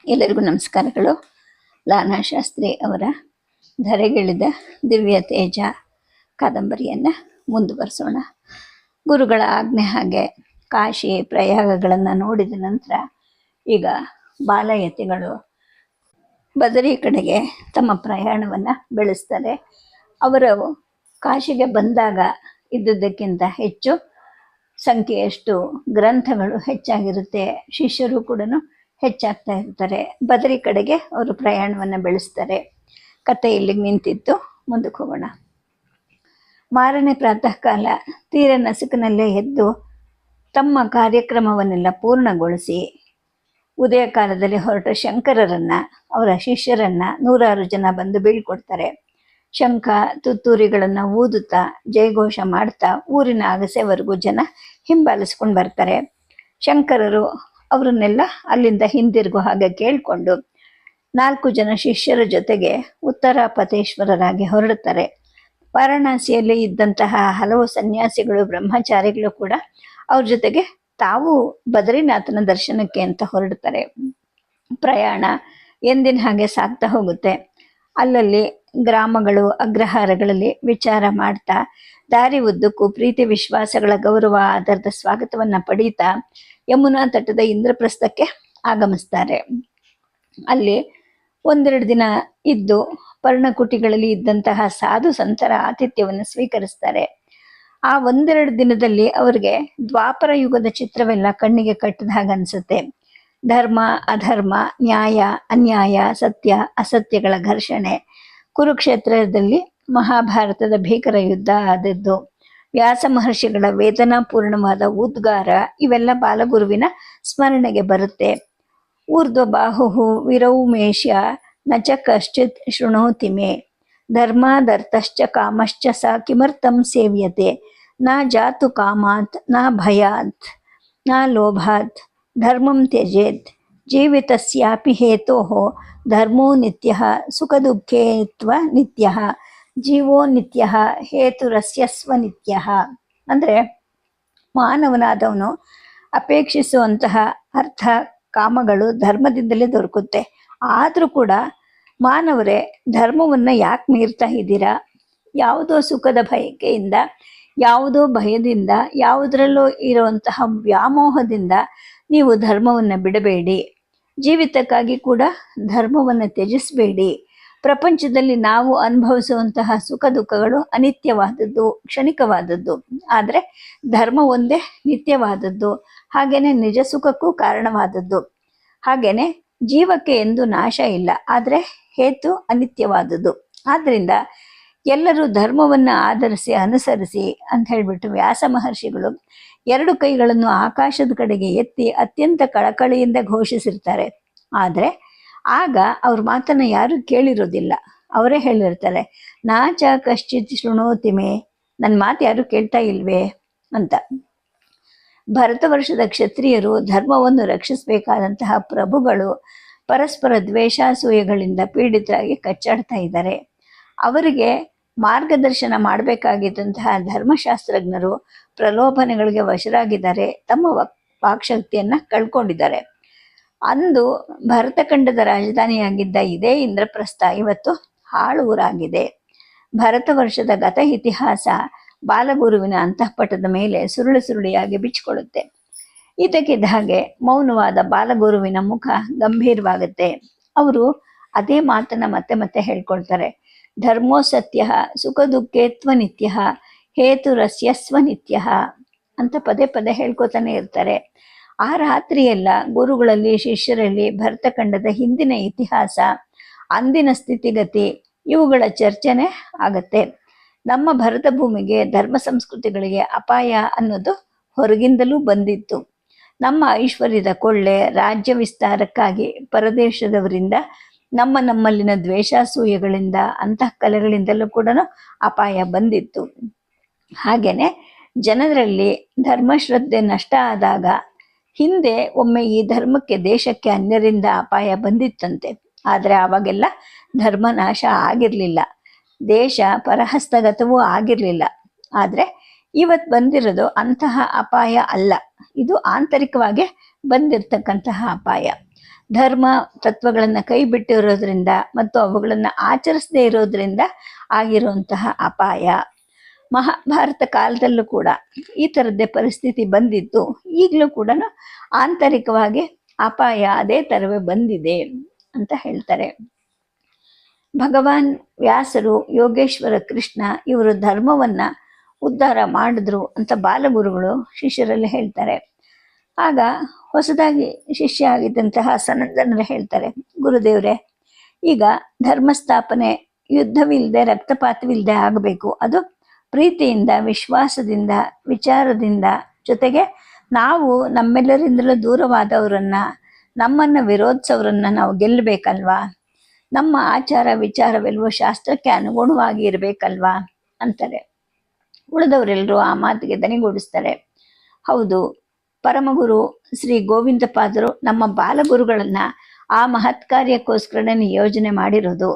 ಎಲ್ಲರಿಗೂ ನಮಸ್ಕಾರಗಳು. ಲಾನಾ ಶಾಸ್ತ್ರಿ ಅವರ ಧರೆಗಿಳಿದ ದಿವ್ಯ ತೇಜ ಕಾದಂಬರಿಯನ್ನು ಮುಂದುವರಿಸೋಣ. ಗುರುಗಳ ಆಜ್ಞೆ ಹಾಗೆ ಕಾಶಿ ಪ್ರಯಾಗಗಳನ್ನು ನೋಡಿದ ನಂತರ ಈಗ ಬಾಲಯತಿಗಳು ಬದರಿ ಕಡೆಗೆ ತಮ್ಮ ಪ್ರಯಾಣವನ್ನು ಬೆಳೆಸ್ತಾರೆ. ಅವರು ಕಾಶಿಗೆ ಬಂದಾಗ ಇದ್ದುದಕ್ಕಿಂತ ಹೆಚ್ಚು ಸಂಖ್ಯೆಯಷ್ಟು ಗ್ರಂಥಗಳು ಹೆಚ್ಚಾಗಿರುತ್ತೆ, ಶಿಷ್ಯರು ಕೂಡ ಹೆಚ್ಚಾಗ್ತಾ ಇರ್ತಾರೆ. ಬದರಿ ಕಡೆಗೆ ಅವರು ಪ್ರಯಾಣವನ್ನು ಬೆಳೆಸ್ತಾರೆ. ಕತೆ ಇಲ್ಲಿಗೆ ನಿಂತಿತ್ತು, ಮುಂದಕ್ಕೆ ಹೋಗೋಣ. ಮಾರನೇ ಪ್ರಾತಃ ಕಾಲ ತೀರ ನಸುಕಿನಲ್ಲೇ ಎದ್ದು ತಮ್ಮ ಕಾರ್ಯಕ್ರಮವನ್ನೆಲ್ಲ ಪೂರ್ಣಗೊಳಿಸಿ ಉದಯ ಕಾಲದಲ್ಲಿ ಹೊರಟ ಶಂಕರರನ್ನು, ಅವರ ಶಿಷ್ಯರನ್ನು 100 ಜನ ಬಂದು ಬೀಳ್ಕೊಡ್ತಾರೆ. ಶಂಖ ತುತ್ತೂರಿಗಳನ್ನು ಊದುತ್ತಾ ಜಯಘೋಷ ಮಾಡ್ತಾ ಊರಿನ ಅಗಸೆವರೆಗೂ ಜನ ಹಿಂಬಾಲಿಸ್ಕೊಂಡು ಬರ್ತಾರೆ. ಶಂಕರರು ಅವರನ್ನೆಲ್ಲ ಅಲ್ಲಿಂದ ಹಿಂದಿರುಗೋ ಹಾಗೆ ಕೇಳಿಕೊಂಡು 4 ಜನ ಶಿಷ್ಯರ ಜೊತೆಗೆ ಉತ್ತರಾಪತೇಶ್ವರರಾಗಿ ಹೊರಡುತ್ತಾರೆ. ವಾರಾಣಸಿಯಲ್ಲಿ ಇದ್ದಂತಹ ಹಲವು ಸನ್ಯಾಸಿಗಳು, ಬ್ರಹ್ಮಚಾರಿಗಳು ಕೂಡ ಅವ್ರ ಜೊತೆಗೆ ತಾವು ಬದ್ರಿನಾಥನ ದರ್ಶನಕ್ಕೆ ಅಂತ ಹೊರಡ್ತಾರೆ. ಪ್ರಯಾಣ ಎಂದಿನ ಹಾಗೆ ಸಾಗ್ತಾ ಹೋಗುತ್ತೆ. ಅಲ್ಲಲ್ಲಿ ಗ್ರಾಮಗಳು, ಅಗ್ರಹಾರಗಳಲ್ಲಿ ವಿಚಾರ ಮಾಡ್ತಾ ದಾರಿ ಉದ್ದಕ್ಕೂ ಪ್ರೀತಿ ವಿಶ್ವಾಸಗಳ ಗೌರವ ಆಧಾರದ ಸ್ವಾಗತವನ್ನು ಪಡೀತಾ ಯಮುನಾ ತಟದ ಇಂದ್ರಪ್ರಸ್ಥಕ್ಕೆ ಆಗಮಿಸ್ತಾರೆ. ಅಲ್ಲಿ 1-2 ದಿನ ಇದ್ದು ಪರ್ಣಕುಟಿಗಳಲ್ಲಿ ಇದ್ದಂತಹ ಸಾಧು ಸಂತರ ಆತಿಥ್ಯವನ್ನು ಸ್ವೀಕರಿಸ್ತಾರೆ. ಆ 1-2 ದಿನದಲ್ಲಿ ಅವರಿಗೆ ದ್ವಾಪರ ಯುಗದ ಚಿತ್ರವೆಲ್ಲ ಕಣ್ಣಿಗೆ ಕಟ್ಟಿದ ಹಾಗೆ ಅನಿಸುತ್ತೆ. ಧರ್ಮ ಅಧರ್ಮ, ನ್ಯಾಯ ಅನ್ಯಾಯ, ಸತ್ಯ ಅಸತ್ಯಗಳ ಘರ್ಷಣೆ, ಕುರುಕ್ಷೇತ್ರದಲ್ಲಿ ಮಹಾಭಾರತದ ಭೀಕರ ಯುದ್ಧ ಆದದ್ದು, ವ್ಯಾಸ ಮಹರ್ಷಿಗಳ ವೇದನಾಪೂರ್ಣವಾದ ಉದ್ಗಾರ, ಇವೆಲ್ಲ ಬಾಲಗುರುವಿನ ಸ್ಮರಣೆಗೆ ಬರುತ್ತೆ. ಊರ್ಧ್ವ ಬಾಹು ವಿರೌಮೇಶ್ಯ ನಚ ಕಶ್ಚಿತ್ ಶೃಣೋತಿ ಮೇ, ಧರ್ಮಾದರ್ಥಶ್ಚ ಕಾಮಶ್ಚ ಸಾ ಕಿಮರ್ಥಂ ಸೇವ್ಯತೆ, ನ ಜಾತು ಕಾಮಾತ್ ನ ಭಯಾತ್ ನ ಲೋಭಾತ್ ಧರ್ಮಂ ತ್ಯಜೇತ್, ಜೀವಿತಸ್ಯಾಪಿ ಹೇತೋಃ ಧರ್ಮೋ ನಿತ್ಯಃ ಸುಖ ದುಃಖೇತ್ವ ನಿತ್ಯಃ, ಜೀವೋ ನಿತ್ಯಃ ಹೇತುರಸ್ಯಸ್ವ ನಿತ್ಯಃ. ಅಂದರೆ ಮಾನವನಾದವನು ಅಪೇಕ್ಷಿಸುವಂತಹ ಅರ್ಥ ಕಾಮಗಳು ಧರ್ಮದಿಂದಲೇ ದೊರಕುತ್ತೆ. ಆದರೂ ಕೂಡ ಮಾನವರೇ ಧರ್ಮವನ್ನು ಯಾಕೆ ಮೀರ್ತಾ ಇದ್ದೀರಾ? ಯಾವುದೋ ಸುಖದ ಬಯಕೆಯಿಂದ, ಯಾವುದೋ ಭಯದಿಂದ, ಯಾವುದರಲ್ಲೋ ಇರುವಂತಹ ವ್ಯಾಮೋಹದಿಂದ ನೀವು ಧರ್ಮವನ್ನು ಬಿಡಬೇಡಿ. ಜೀವಿತಕ್ಕಾಗಿ ಕೂಡ ಧರ್ಮವನ್ನು ತ್ಯಜಿಸಬೇಡಿ. ಪ್ರಪಂಚದಲ್ಲಿ ನಾವು ಅನುಭವಿಸುವಂತಹ ಸುಖ ದುಃಖಗಳು ಅನಿತ್ಯವಾದದ್ದು, ಕ್ಷಣಿಕವಾದದ್ದು. ಆದರೆ ಧರ್ಮ ಒಂದೇ ನಿತ್ಯವಾದದ್ದು, ಹಾಗೇನೆ ನಿಜ ಸುಖಕ್ಕೂ ಕಾರಣವಾದದ್ದು. ಹಾಗೇನೆ ಜೀವಕ್ಕೆ ಎಂದು ನಾಶ ಇಲ್ಲ, ಆದರೆ ಹೇತು ಅನಿತ್ಯವಾದದ್ದು. ಆದ್ದರಿಂದ ಎಲ್ಲರೂ ಧರ್ಮವನ್ನು ಆಧರಿಸಿ ಅನುಸರಿಸಿ ಅಂತ ಹೇಳಿಬಿಟ್ಟು ವ್ಯಾಸ ಮಹರ್ಷಿಗಳು 2 ಕೈಗಳನ್ನು ಆಕಾಶದ ಕಡೆಗೆ ಎತ್ತಿ ಅತ್ಯಂತ ಕಳಕಳಿಯಿಂದ ಘೋಷಿಸಿರ್ತಾರೆ. ಆದರೆ ಆಗ ಅವ್ರ ಮಾತನ್ನು ಯಾರು ಕೇಳಿರೋದಿಲ್ಲ. ಅವರೇ ಹೇಳಿರ್ತಾರೆ, ನಾಚ ಕಶ್ಚಿತ್ ಶೃಣೋತಿ ಮೇ, ನನ್ನ ಮಾತು ಯಾರು ಕೇಳ್ತಾ ಇಲ್ವೇ ಅಂತ. ಭರತ ವರ್ಷದ ಕ್ಷತ್ರಿಯರು, ಧರ್ಮವನ್ನು ರಕ್ಷಿಸಬೇಕಾದಂತಹ ಪ್ರಭುಗಳು ಪರಸ್ಪರ ದ್ವೇಷಾಸೂಯೆಗಳಿಂದ ಪೀಡಿತರಾಗಿ ಕಚ್ಚಾಡ್ತಾ ಇದ್ದಾರೆ. ಅವರಿಗೆ ಮಾರ್ಗದರ್ಶನ ಮಾಡಬೇಕಾಗಿದ್ದಂತಹ ಧರ್ಮಶಾಸ್ತ್ರಜ್ಞರು ಪ್ರಲೋಭನೆಗಳಿಗೆ ವಶರಾಗಿದ್ದಾರೆ, ತಮ್ಮ ವಾಕ್ಶಕ್ತಿಯನ್ನು ಕಳ್ಕೊಂಡಿದ್ದಾರೆ. ಅಂದು ಭರತಖಂಡದ ರಾಜಧಾನಿಯಾಗಿದ್ದ ಇದೇ ಇಂದ್ರಪ್ರಸ್ಥ ಇವತ್ತು ಹಾಳೂರಾಗಿದೆ. ಭರತ ವರ್ಷದ ಗತ ಇತಿಹಾಸ ಬಾಲಗುರುವಿನ ಅಂತಃಪಟದ ಮೇಲೆ ಸುರುಳಿ ಸುರುಳಿಯಾಗಿ ಬಿಚ್ಚಿಕೊಳ್ಳುತ್ತೆ. ಇದಕ್ಕಿದ್ದ ಹಾಗೆ ಮೌನವಾದ ಬಾಲಗುರುವಿನ ಮುಖ ಗಂಭೀರವಾಗುತ್ತೆ. ಅವರು ಅದೇ ಮಾತನ್ನು ಮತ್ತೆ ಮತ್ತೆ ಹೇಳ್ಕೊಳ್ತಾರೆ. ಧರ್ಮೋ ಸತ್ಯ ಸುಖ ದುಃಖೇತ್ವ ನಿತ್ಯ ಹೇತುರಸ್ಯಸ್ವ ನಿತ್ಯ ಅಂತ ಪದೇ ಪದೇ ಹೇಳ್ಕೊತಾನೆ ಇರ್ತಾರೆ. ಆ ರಾತ್ರಿಯೆಲ್ಲ ಗುರುಗಳಲ್ಲಿ, ಶಿಷ್ಯರಲ್ಲಿ ಭರತಖಂಡದ ಹಿಂದಿನ ಇತಿಹಾಸ, ಅಂದಿನ ಸ್ಥಿತಿಗತಿ, ಇವುಗಳ ಚರ್ಚೆನೇ ಆಗತ್ತೆ. ನಮ್ಮ ಭರತ ಭೂಮಿಗೆ, ಧರ್ಮ ಸಂಸ್ಕೃತಿಗಳಿಗೆ ಅಪಾಯ ಅನ್ನೋದು ಹೊರಗಿಂದಲೂ ಬಂದಿತ್ತು. ನಮ್ಮ ಐಶ್ವರ್ಯದ ಕೊಳ್ಳೆ, ರಾಜ್ಯ ವಿಸ್ತಾರಕ್ಕಾಗಿ ಪರದೇಶದವರಿಂದ, ನಮ್ಮಲ್ಲಿನ ದ್ವೇಷಾಸೂಯೆಗಳಿಂದ, ಅಂತಃಕಲೆಗಳಿಂದಲೂ ಕೂಡ ಅಪಾಯ ಬಂದಿತ್ತು. ಹಾಗೇನೆ ಜನರಲ್ಲಿ ಧರ್ಮಶ್ರದ್ಧೆ ನಷ್ಟ ಆದಾಗ ಹಿಂದೆ ಒಮ್ಮೆ ಈ ಧರ್ಮಕ್ಕೆ, ದೇಶಕ್ಕೆ ಅನ್ಯರಿಂದ ಅಪಾಯ ಬಂದಿತ್ತಂತೆ. ಆದರೆ ಆವಾಗೆಲ್ಲ ಧರ್ಮನಾಶ ಆಗಿರಲಿಲ್ಲ, ದೇಶ ಪರಹಸ್ತಗತವೂ ಆಗಿರಲಿಲ್ಲ. ಆದರೆ ಇವತ್ತು ಬಂದಿರೋದು ಅಂತಹ ಅಪಾಯ ಅಲ್ಲ, ಇದು ಆಂತರಿಕವಾಗಿ ಬಂದಿರತಕ್ಕಂತಹ ಅಪಾಯ. ಧರ್ಮ ತತ್ವಗಳನ್ನು ಕೈ ಬಿಟ್ಟಿರೋದ್ರಿಂದ ಮತ್ತು ಅವುಗಳನ್ನು ಆಚರಿಸದೇ ಇರೋದ್ರಿಂದ ಆಗಿರುವಂತಹ ಅಪಾಯ. ಮಹಾಭಾರತ ಕಾಲದಲ್ಲೂ ಕೂಡ ಈ ಥರದ್ದೇ ಪರಿಸ್ಥಿತಿ ಬಂದಿತ್ತು. ಈಗಲೂ ಕೂಡ ಆಂತರಿಕವಾಗಿ ಅಪಾಯ ಅದೇ ಥರವೇ ಬಂದಿದೆ ಅಂತ ಹೇಳ್ತಾರೆ. ಭಗವಾನ್ ವ್ಯಾಸರು, ಯೋಗೇಶ್ವರ ಕೃಷ್ಣ ಇವರು ಧರ್ಮವನ್ನ ಉದ್ಧಾರ ಮಾಡಿದ್ರು ಅಂತ ಬಾಲಗುರುಗಳು ಶಿಷ್ಯರಲ್ಲಿ ಹೇಳ್ತಾರೆ. ಆಗ ಹೊಸದಾಗಿ ಶಿಷ್ಯ ಆಗಿದ್ದಂತಹ ಸನಂದನರು ಹೇಳ್ತಾರೆ, ಗುರುದೇವ್ರೆ, ಈಗ ಧರ್ಮ ಸ್ಥಾಪನೆ ಯುದ್ಧವಿಲ್ಲದೆ ರಕ್ತಪಾತವಿಲ್ಲದೆ ಆಗಬೇಕು. ಅದು ಪ್ರೀತಿಯಿಂದ, ವಿಶ್ವಾಸದಿಂದ, ವಿಚಾರದಿಂದ, ಜೊತೆಗೆ ನಾವು ನಮ್ಮೆಲ್ಲರಿಂದಲೂ ದೂರವಾದವರನ್ನ, ನಮ್ಮನ್ನು ವಿರೋಧಿಸೋರನ್ನ ನಾವು ಗೆಲ್ಲಬೇಕಲ್ವಾ? ನಮ್ಮ ಆಚಾರ ವಿಚಾರವೆಲ್ಲವೂ ಶಾಸ್ತ್ರಕ್ಕೆ ಅನುಗುಣವಾಗಿ ಇರಬೇಕಲ್ವಾ ಅಂತಾರೆ. ಉಳಿದವರೆಲ್ಲರೂ ಆ ಮಾತಿಗೆ ದನಿಗೂಡಿಸ್ತಾರೆ. ಹೌದು, ಪರಮಗುರು ಶ್ರೀ ಗೋವಿಂದ ಪಾದರು ನಮ್ಮ ಬಾಲಗುರುಗಳನ್ನ ಆ ಮಹತ್ ಕಾರ್ಯಕ್ಕೋಸ್ಕರನೇ ಯೋಜನೆ ಮಾಡಿರೋದು.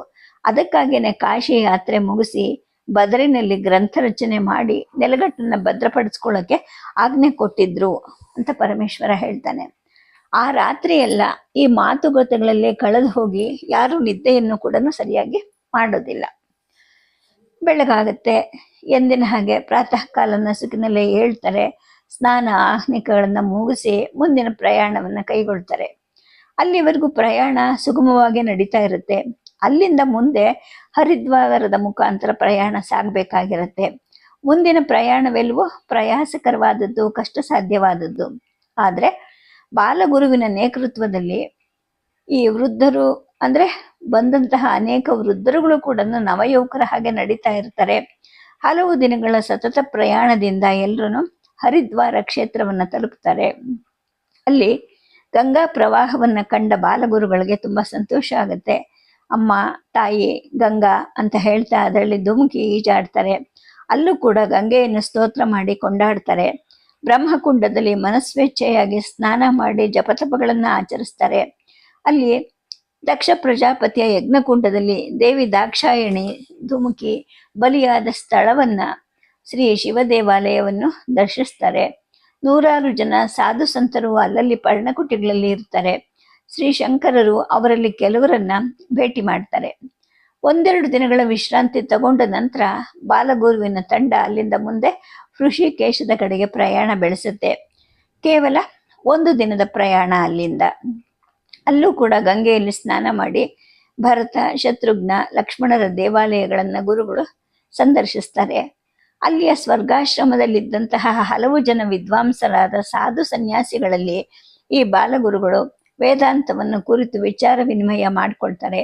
ಅದಕ್ಕಾಗಿಯೇ ಕಾಶಿ ಯಾತ್ರೆ ಮುಗಿಸಿ ಬದರಿನಲ್ಲಿ ಗ್ರಂಥ ರಚನೆ ಮಾಡಿ ನೆಲಗಟ್ಟನ್ನು ಭದ್ರಪಡಿಸ್ಕೊಳ್ಳೋಕೆ ಆಜ್ಞೆ ಕೊಟ್ಟಿದ್ರು ಅಂತ ಪರಮೇಶ್ವರ ಹೇಳ್ತಾನೆ. ಆ ರಾತ್ರಿಯೆಲ್ಲ ಈ ಮಾತುಕತೆಗಳಲ್ಲೇ ಕಳೆದು ಹೋಗಿ ಯಾರು ನಿದ್ದೆಯನ್ನು ಕೂಡ ಸರಿಯಾಗಿ ಮಾಡೋದಿಲ್ಲ. ಬೆಳಗಾಗತ್ತೆ. ಎಂದಿನ ಹಾಗೆ ಪ್ರಾತಃ ಕಾಲ ನಸುಕಿನಲ್ಲೇ ಹೇಳ್ತಾರೆ. ಸ್ನಾನ ಆಹ್ನಿಕಗಳನ್ನು ಮುಗಿಸಿ ಮುಂದಿನ ಪ್ರಯಾಣವನ್ನು ಕೈಗೊಳ್ತಾರೆ. ಅಲ್ಲಿವರೆಗೂ ಪ್ರಯಾಣ ಸುಗಮವಾಗಿ ನಡೀತಾ ಇರುತ್ತೆ. ಅಲ್ಲಿಂದ ಮುಂದೆ ಹರಿದ್ವಾರದ ಮುಖಾಂತರ ಪ್ರಯಾಣ ಸಾಗಬೇಕಾಗಿರುತ್ತೆ. ಮುಂದಿನ ಪ್ರಯಾಣವೆಲ್ಲವೂ ಪ್ರಯಾಸಕರವಾದದ್ದು, ಕಷ್ಟ ಸಾಧ್ಯವಾದದ್ದು. ಆದರೆ ಬಾಲಗುರುವಿನ ನೇತೃತ್ವದಲ್ಲಿ ಈ ವೃದ್ಧರು ಅಂದರೆ ಬಂದಂತಹ ಅನೇಕ ವೃದ್ಧರುಗಳು ಕೂಡ ನವಯುವಕರ ಹಾಗೆ ನಡೀತಾ ಇರ್ತಾರೆ. ಹಲವು ದಿನಗಳ ಸತತ ಪ್ರಯಾಣದಿಂದ ಎಲ್ಲರೂ ಹರಿದ್ವಾರ ಕ್ಷೇತ್ರವನ್ನು ತಲುಪ್ತಾರೆ. ಅಲ್ಲಿ ಗಂಗಾ ಪ್ರವಾಹವನ್ನು ಕಂಡ ಬಾಲಗುರುಗಳಿಗೆ ತುಂಬ ಸಂತೋಷ ಆಗುತ್ತೆ. ಅಮ್ಮ, ತಾಯಿ ಗಂಗಾ ಅಂತ ಹೇಳ್ತಾ ಅದರಲ್ಲಿ ಧುಮುಕಿ ಈಜಾಡ್ತಾರೆ. ಅಲ್ಲೂ ಕೂಡ ಗಂಗೆಯನ್ನು ಸ್ತೋತ್ರ ಮಾಡಿ ಕೊಂಡಾಡ್ತಾರೆ. ಬ್ರಹ್ಮಕುಂಡದಲ್ಲಿ ಮನಸ್ವೇಚ್ಛೆಯಾಗಿ ಸ್ನಾನ ಮಾಡಿ ಜಪತಪಗಳನ್ನು ಆಚರಿಸ್ತಾರೆ. ಅಲ್ಲಿ ದಕ್ಷ ಪ್ರಜಾಪತಿಯ ಯಜ್ಞಕುಂಡದಲ್ಲಿ ದೇವಿ ದಾಕ್ಷಾಯಣಿ ಧುಮುಕಿ ಬಲಿಯಾದ ಸ್ಥಳವನ್ನ, ಶ್ರೀ ಶಿವ ದೇವಾಲಯವನ್ನು ದರ್ಶಿಸ್ತಾರೆ. ನೂರಾರು ಜನ ಸಾಧು ಸಂತರು ಅಲ್ಲಲ್ಲಿ ಪರ್ಣಕುಟಿಗಳಲ್ಲಿ ಇರ್ತಾರೆ. ಶ್ರೀ ಶಂಕರರು ಅವರಲ್ಲಿ ಕೆಲವರನ್ನ ಭೇಟಿ ಮಾಡ್ತಾರೆ. ಒಂದೆರಡು ದಿನಗಳ ವಿಶ್ರಾಂತಿ ತಗೊಂಡ ನಂತರ ಬಾಲಗುರುವಿನ ತಂಡ ಅಲ್ಲಿಂದ ಮುಂದೆ ಋಷಿಕೇಶದ ಕಡೆಗೆ ಪ್ರಯಾಣ ಬೆಳೆಸುತ್ತೆ. ಕೇವಲ ಒಂದು ದಿನದ ಪ್ರಯಾಣ ಅಲ್ಲಿಂದ. ಅಲ್ಲೂ ಕೂಡ ಗಂಗೆಯಲ್ಲಿ ಸ್ನಾನ ಮಾಡಿ ಭರತ, ಶತ್ರುಘ್ನ, ಲಕ್ಷ್ಮಣರ ದೇವಾಲಯಗಳನ್ನು ಗುರುಗಳು ಸಂದರ್ಶಿಸ್ತಾರೆ. ಅಲ್ಲಿಯ ಸ್ವರ್ಗಾಶ್ರಮದಲ್ಲಿದ್ದಂತಹ ಹಲವು ಜನ ವಿದ್ವಾಂಸರಾದ ಸಾಧು ಸನ್ಯಾಸಿಗಳಲ್ಲಿ ಈ ಬಾಲಗುರುಗಳು ವೇದಾಂತವನ್ನು ಕುರಿತು ವಿಚಾರ ವಿನಿಮಯ ಮಾಡಿಕೊಳ್ತಾರೆ.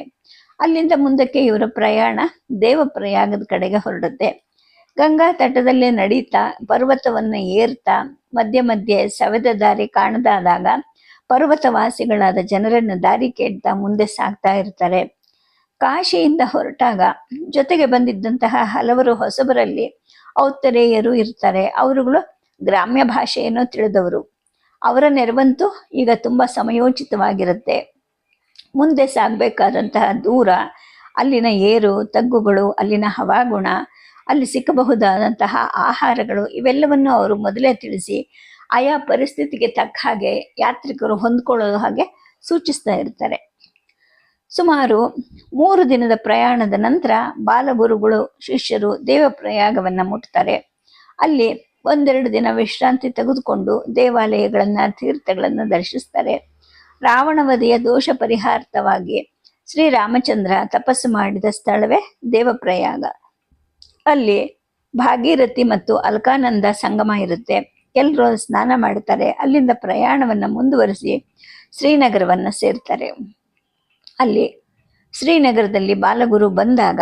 ಅಲ್ಲಿಂದ ಮುಂದಕ್ಕೆ ಇವರ ಪ್ರಯಾಣ ದೇವಪ್ರಯಾಗದ ಕಡೆಗೆ ಹೊರಡುತ್ತೆ. ಗಂಗಾ ತಟದಲ್ಲೇ ನಡೀತಾ ಪರ್ವತವನ್ನು ಏರ್ತಾ ಮಧ್ಯೆ ಮಧ್ಯೆ ಸವೆದ ದಾರಿ ಕಾಣದಾದಾಗ ಪರ್ವತವಾಸಿಗಳಾದ ಜನರನ್ನು ದಾರಿ ಕೇಳ್ತಾ ಮುಂದೆ ಸಾಗ್ತಾ ಇರ್ತಾರೆ. ಕಾಶಿಯಿಂದ ಹೊರಟಾಗ ಜೊತೆಗೆ ಬಂದಿದ್ದಂತಹ ಹಲವರು ಹೊಸಬರಲ್ಲಿ ಔತ್ತರೇಯರು ಇರ್ತಾರೆ. ಅವರುಗಳು ಗ್ರಾಮ್ಯ ಭಾಷೆಯನ್ನು ತಿಳಿದವರು. ಅವರ ನೆರವಂತೂ ಈಗ ತುಂಬ ಸಮಯೋಚಿತವಾಗಿರುತ್ತೆ. ಮುಂದೆ ಸಾಗಬೇಕಾದಂತಹ ದೂರ, ಅಲ್ಲಿನ ಏರು ತಗ್ಗುಗಳು, ಅಲ್ಲಿನ ಹವಾಗುಣ, ಅಲ್ಲಿ ಸಿಕ್ಕಬಹುದಾದಂತಹ ಆಹಾರಗಳು ಇವೆಲ್ಲವನ್ನು ಅವರು ಮೊದಲೇ ತಿಳಿಸಿ ಆಯಾ ಪರಿಸ್ಥಿತಿಗೆ ತಕ್ಕ ಹಾಗೆ ಯಾತ್ರಿಕರು ಹೊಂದ್ಕೊಳ್ಳೋ ಹಾಗೆ ಸೂಚಿಸ್ತಾ ಇರ್ತಾರೆ. ಸುಮಾರು 3 ದಿನದ ಪ್ರಯಾಣದ ನಂತರ ಬಾಲಗುರುಗಳು ಶಿಷ್ಯರು ದೇವಪ್ರಯಾಗವನ್ನು ಮುಟ್ತಾರೆ. ಅಲ್ಲಿ ಒಂದೆರಡು ದಿನ ವಿಶ್ರಾಂತಿ ತೆಗೆದುಕೊಂಡು ದೇವಾಲಯಗಳನ್ನು, ತೀರ್ಥಗಳನ್ನು ದರ್ಶಿಸ್ತಾರೆ. ರಾವಣವಧೆಯ ದೋಷ ಪರಿಹಾರ್ಥವಾಗಿ ಶ್ರೀರಾಮಚಂದ್ರ ತಪಸ್ಸು ಮಾಡಿದ ಸ್ಥಳವೇ ದೇವಪ್ರಯಾಗ. ಅಲ್ಲಿ ಭಾಗೀರಥಿ ಮತ್ತು ಅಲ್ಕಾನಂದ ಸಂಗಮ ಇರುತ್ತೆ. ಎಲ್ಲರೂ ಸ್ನಾನ ಮಾಡ್ತಾರೆ. ಅಲ್ಲಿಂದ ಪ್ರಯಾಣವನ್ನು ಮುಂದುವರಿಸಿ ಶ್ರೀನಗರವನ್ನು ಸೇರ್ತಾರೆ. ಅಲ್ಲಿ ಶ್ರೀನಗರದಲ್ಲಿ ಬಾಲಗುರು ಬಂದಾಗ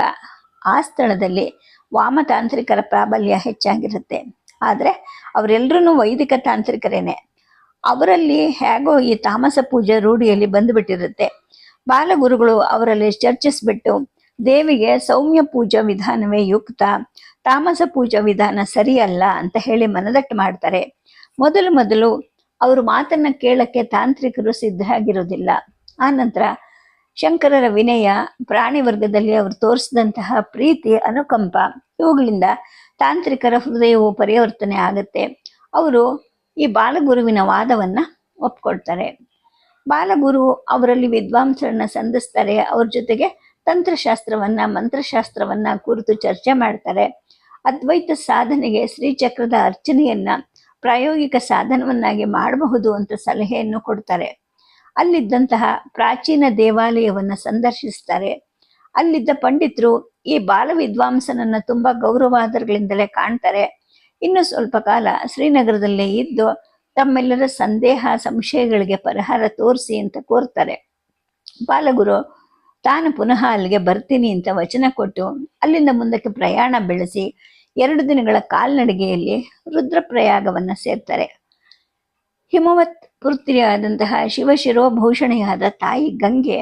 ಆ ಸ್ಥಳದಲ್ಲಿ ವಾಮತಾಂತ್ರಿಕರ ಪ್ರಾಬಲ್ಯ ಹೆಚ್ಚಾಗಿರುತ್ತೆ. ಆದರೆ ಅವರೆಲ್ಲರೂ ವೈದಿಕ ತಾಂತ್ರಿಕರೇನೆ. ಅವರಲ್ಲಿ ಹೇಗೋ ಈ ತಾಮಸ ಪೂಜೆ ರೂಢಿಯಲ್ಲಿ ಬಂದುಬಿಟ್ಟಿರುತ್ತೆ. ಬಾಲಗುರುಗಳು ಅವರಲ್ಲಿ ಚರ್ಚಿಸ್ಬಿಟ್ಟು ದೇವಿಗೆ ಸೌಮ್ಯ ಪೂಜಾ ವಿಧಾನವೇ ಯುಕ್ತ, ತಾಮಸ ಪೂಜಾ ವಿಧಾನ ಸರಿಯಲ್ಲ ಅಂತ ಹೇಳಿ ಮನದಟ್ಟು ಮಾಡ್ತಾರೆ. ಮೊದಲು ಅವರು ಮಾತನ್ನ ಕೇಳಕ್ಕೆ ತಾಂತ್ರಿಕರು ಸಿದ್ಧರಾಗಿರೋದಿಲ್ಲ. ಆನಂತರ ಶಂಕರರ ವಿನಯ, ಪ್ರಾಣಿ ವರ್ಗದಲ್ಲಿ ಅವರು ತೋರಿಸಿದಂತಹ ಪ್ರೀತಿ, ಅನುಕಂಪ ಇವುಗಳಿಂದ ತಾಂತ್ರಿಕರ ಹೃದಯವು ಪರಿವರ್ತನೆ ಆಗುತ್ತೆ. ಅವರು ಈ ಬಾಲಗುರುವಿನ ವಾದವನ್ನ ಒಪ್ಕೊಳ್ತಾರೆ. ಬಾಲಗುರು ಅವರಲ್ಲಿ ವಿದ್ವಾಂಸರನ್ನ ಸಂಧಿಸ್ತಾರೆ. ಅವ್ರ ಜೊತೆಗೆ ತಂತ್ರಶಾಸ್ತ್ರವನ್ನ ಮಂತ್ರಶಾಸ್ತ್ರವನ್ನ ಕುರಿತು ಚರ್ಚೆ ಮಾಡ್ತಾರೆ. ಅದ್ವೈತ ಸಾಧನೆಗೆ ಶ್ರೀಚಕ್ರದ ಅರ್ಚನೆಯನ್ನ ಪ್ರಾಯೋಗಿಕ ಸಾಧನವನ್ನಾಗಿ ಮಾಡಬಹುದು ಅಂತ ಸಲಹೆಯನ್ನು ಕೊಡ್ತಾರೆ. ಅಲ್ಲಿದ್ದಂತಹ ಪ್ರಾಚೀನ ದೇವಾಲಯವನ್ನ ಸಂದರ್ಶಿಸ್ತಾರೆ. ಅಲ್ಲಿದ್ದ ಪಂಡಿತರು ಈ ಬಾಲ ವಿದ್ವಾಂಸನನ್ನ ತುಂಬಾ ಗೌರವಾದರಗಳಿಂದಲೇ ಕಾಣ್ತಾರೆ. ಇನ್ನು ಸ್ವಲ್ಪ ಕಾಲ ಶ್ರೀನಗರದಲ್ಲೇ ಇದ್ದು ತಮ್ಮೆಲ್ಲರ ಸಂದೇಹ ಸಂಶಯಗಳಿಗೆ ಪರಿಹಾರ ತೋರಿಸಿ ಅಂತ ಕೋರ್ತಾರೆ. ಬಾಲಗುರು ತಾನು ಪುನಃ ಅಲ್ಲಿಗೆ ಬರ್ತೀನಿ ಅಂತ ವಚನ ಕೊಟ್ಟು ಅಲ್ಲಿಂದ ಮುಂದಕ್ಕೆ ಪ್ರಯಾಣ ಬೆಳೆಸಿ 2 ದಿನಗಳ ಕಾಲ್ನಡಿಗೆಯಲ್ಲಿ ರುದ್ರಪ್ರಯಾಗವನ್ನ ಸೇರ್ತಾರೆ. ಹಿಮವತ್ ಪುತ್ರಿಯಾದಂತಹ ಶಿವಶಿರೋಭೂಷಣೆಯಾದ ತಾಯಿ ಗಂಗೆ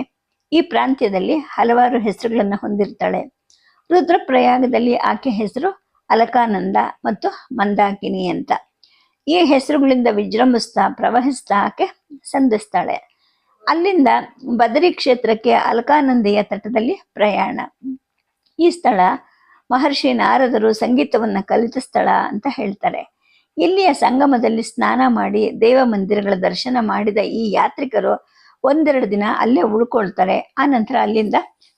ಈ ಪ್ರಾಂತ್ಯದಲ್ಲಿ ಹಲವಾರು ಹೆಸರುಗಳನ್ನು ಹೊಂದಿರ್ತಾಳೆ. ರುದ್ರಪ್ರಯಾಗದಲ್ಲಿ ಆಕೆ ಹೆಸರು ಅಲಕಾನಂದ ಮತ್ತು ಮಂದಾಕಿನಿ ಅಂತ. ಈ ಹೆಸರುಗಳಿಂದ ವಿಜೃಂಭಿಸ್ತಾ ಪ್ರವಹಿಸ್ತಾ ಆಕೆ ಸಂಧಿಸ್ತಾಳೆ. ಅಲ್ಲಿಂದ ಬದರಿ ಕ್ಷೇತ್ರಕ್ಕೆ ಅಲಕಾನಂದಿಯ ತಟದಲ್ಲಿ ಪ್ರಯಾಣ. ಈ ಸ್ಥಳ ಮಹರ್ಷಿ ನಾರದರು ಸಂಗೀತವನ್ನ ಕಲಿತ ಸ್ಥಳ ಅಂತ ಹೇಳ್ತಾರೆ. ಇಲ್ಲಿಯ ಸಂಗಮದಲ್ಲಿ ಸ್ನಾನ ಮಾಡಿ ದೇವ ಮಂದಿರಗಳ ದರ್ಶನ ಮಾಡಿದ ಈ ಯಾತ್ರಿಕರು 1-2 ದಿನ ಅಲ್ಲೇ ಉಳ್ಕೊಳ್ತಾರೆ. ಆನಂತರ ಅಲ್ಲಿಂದ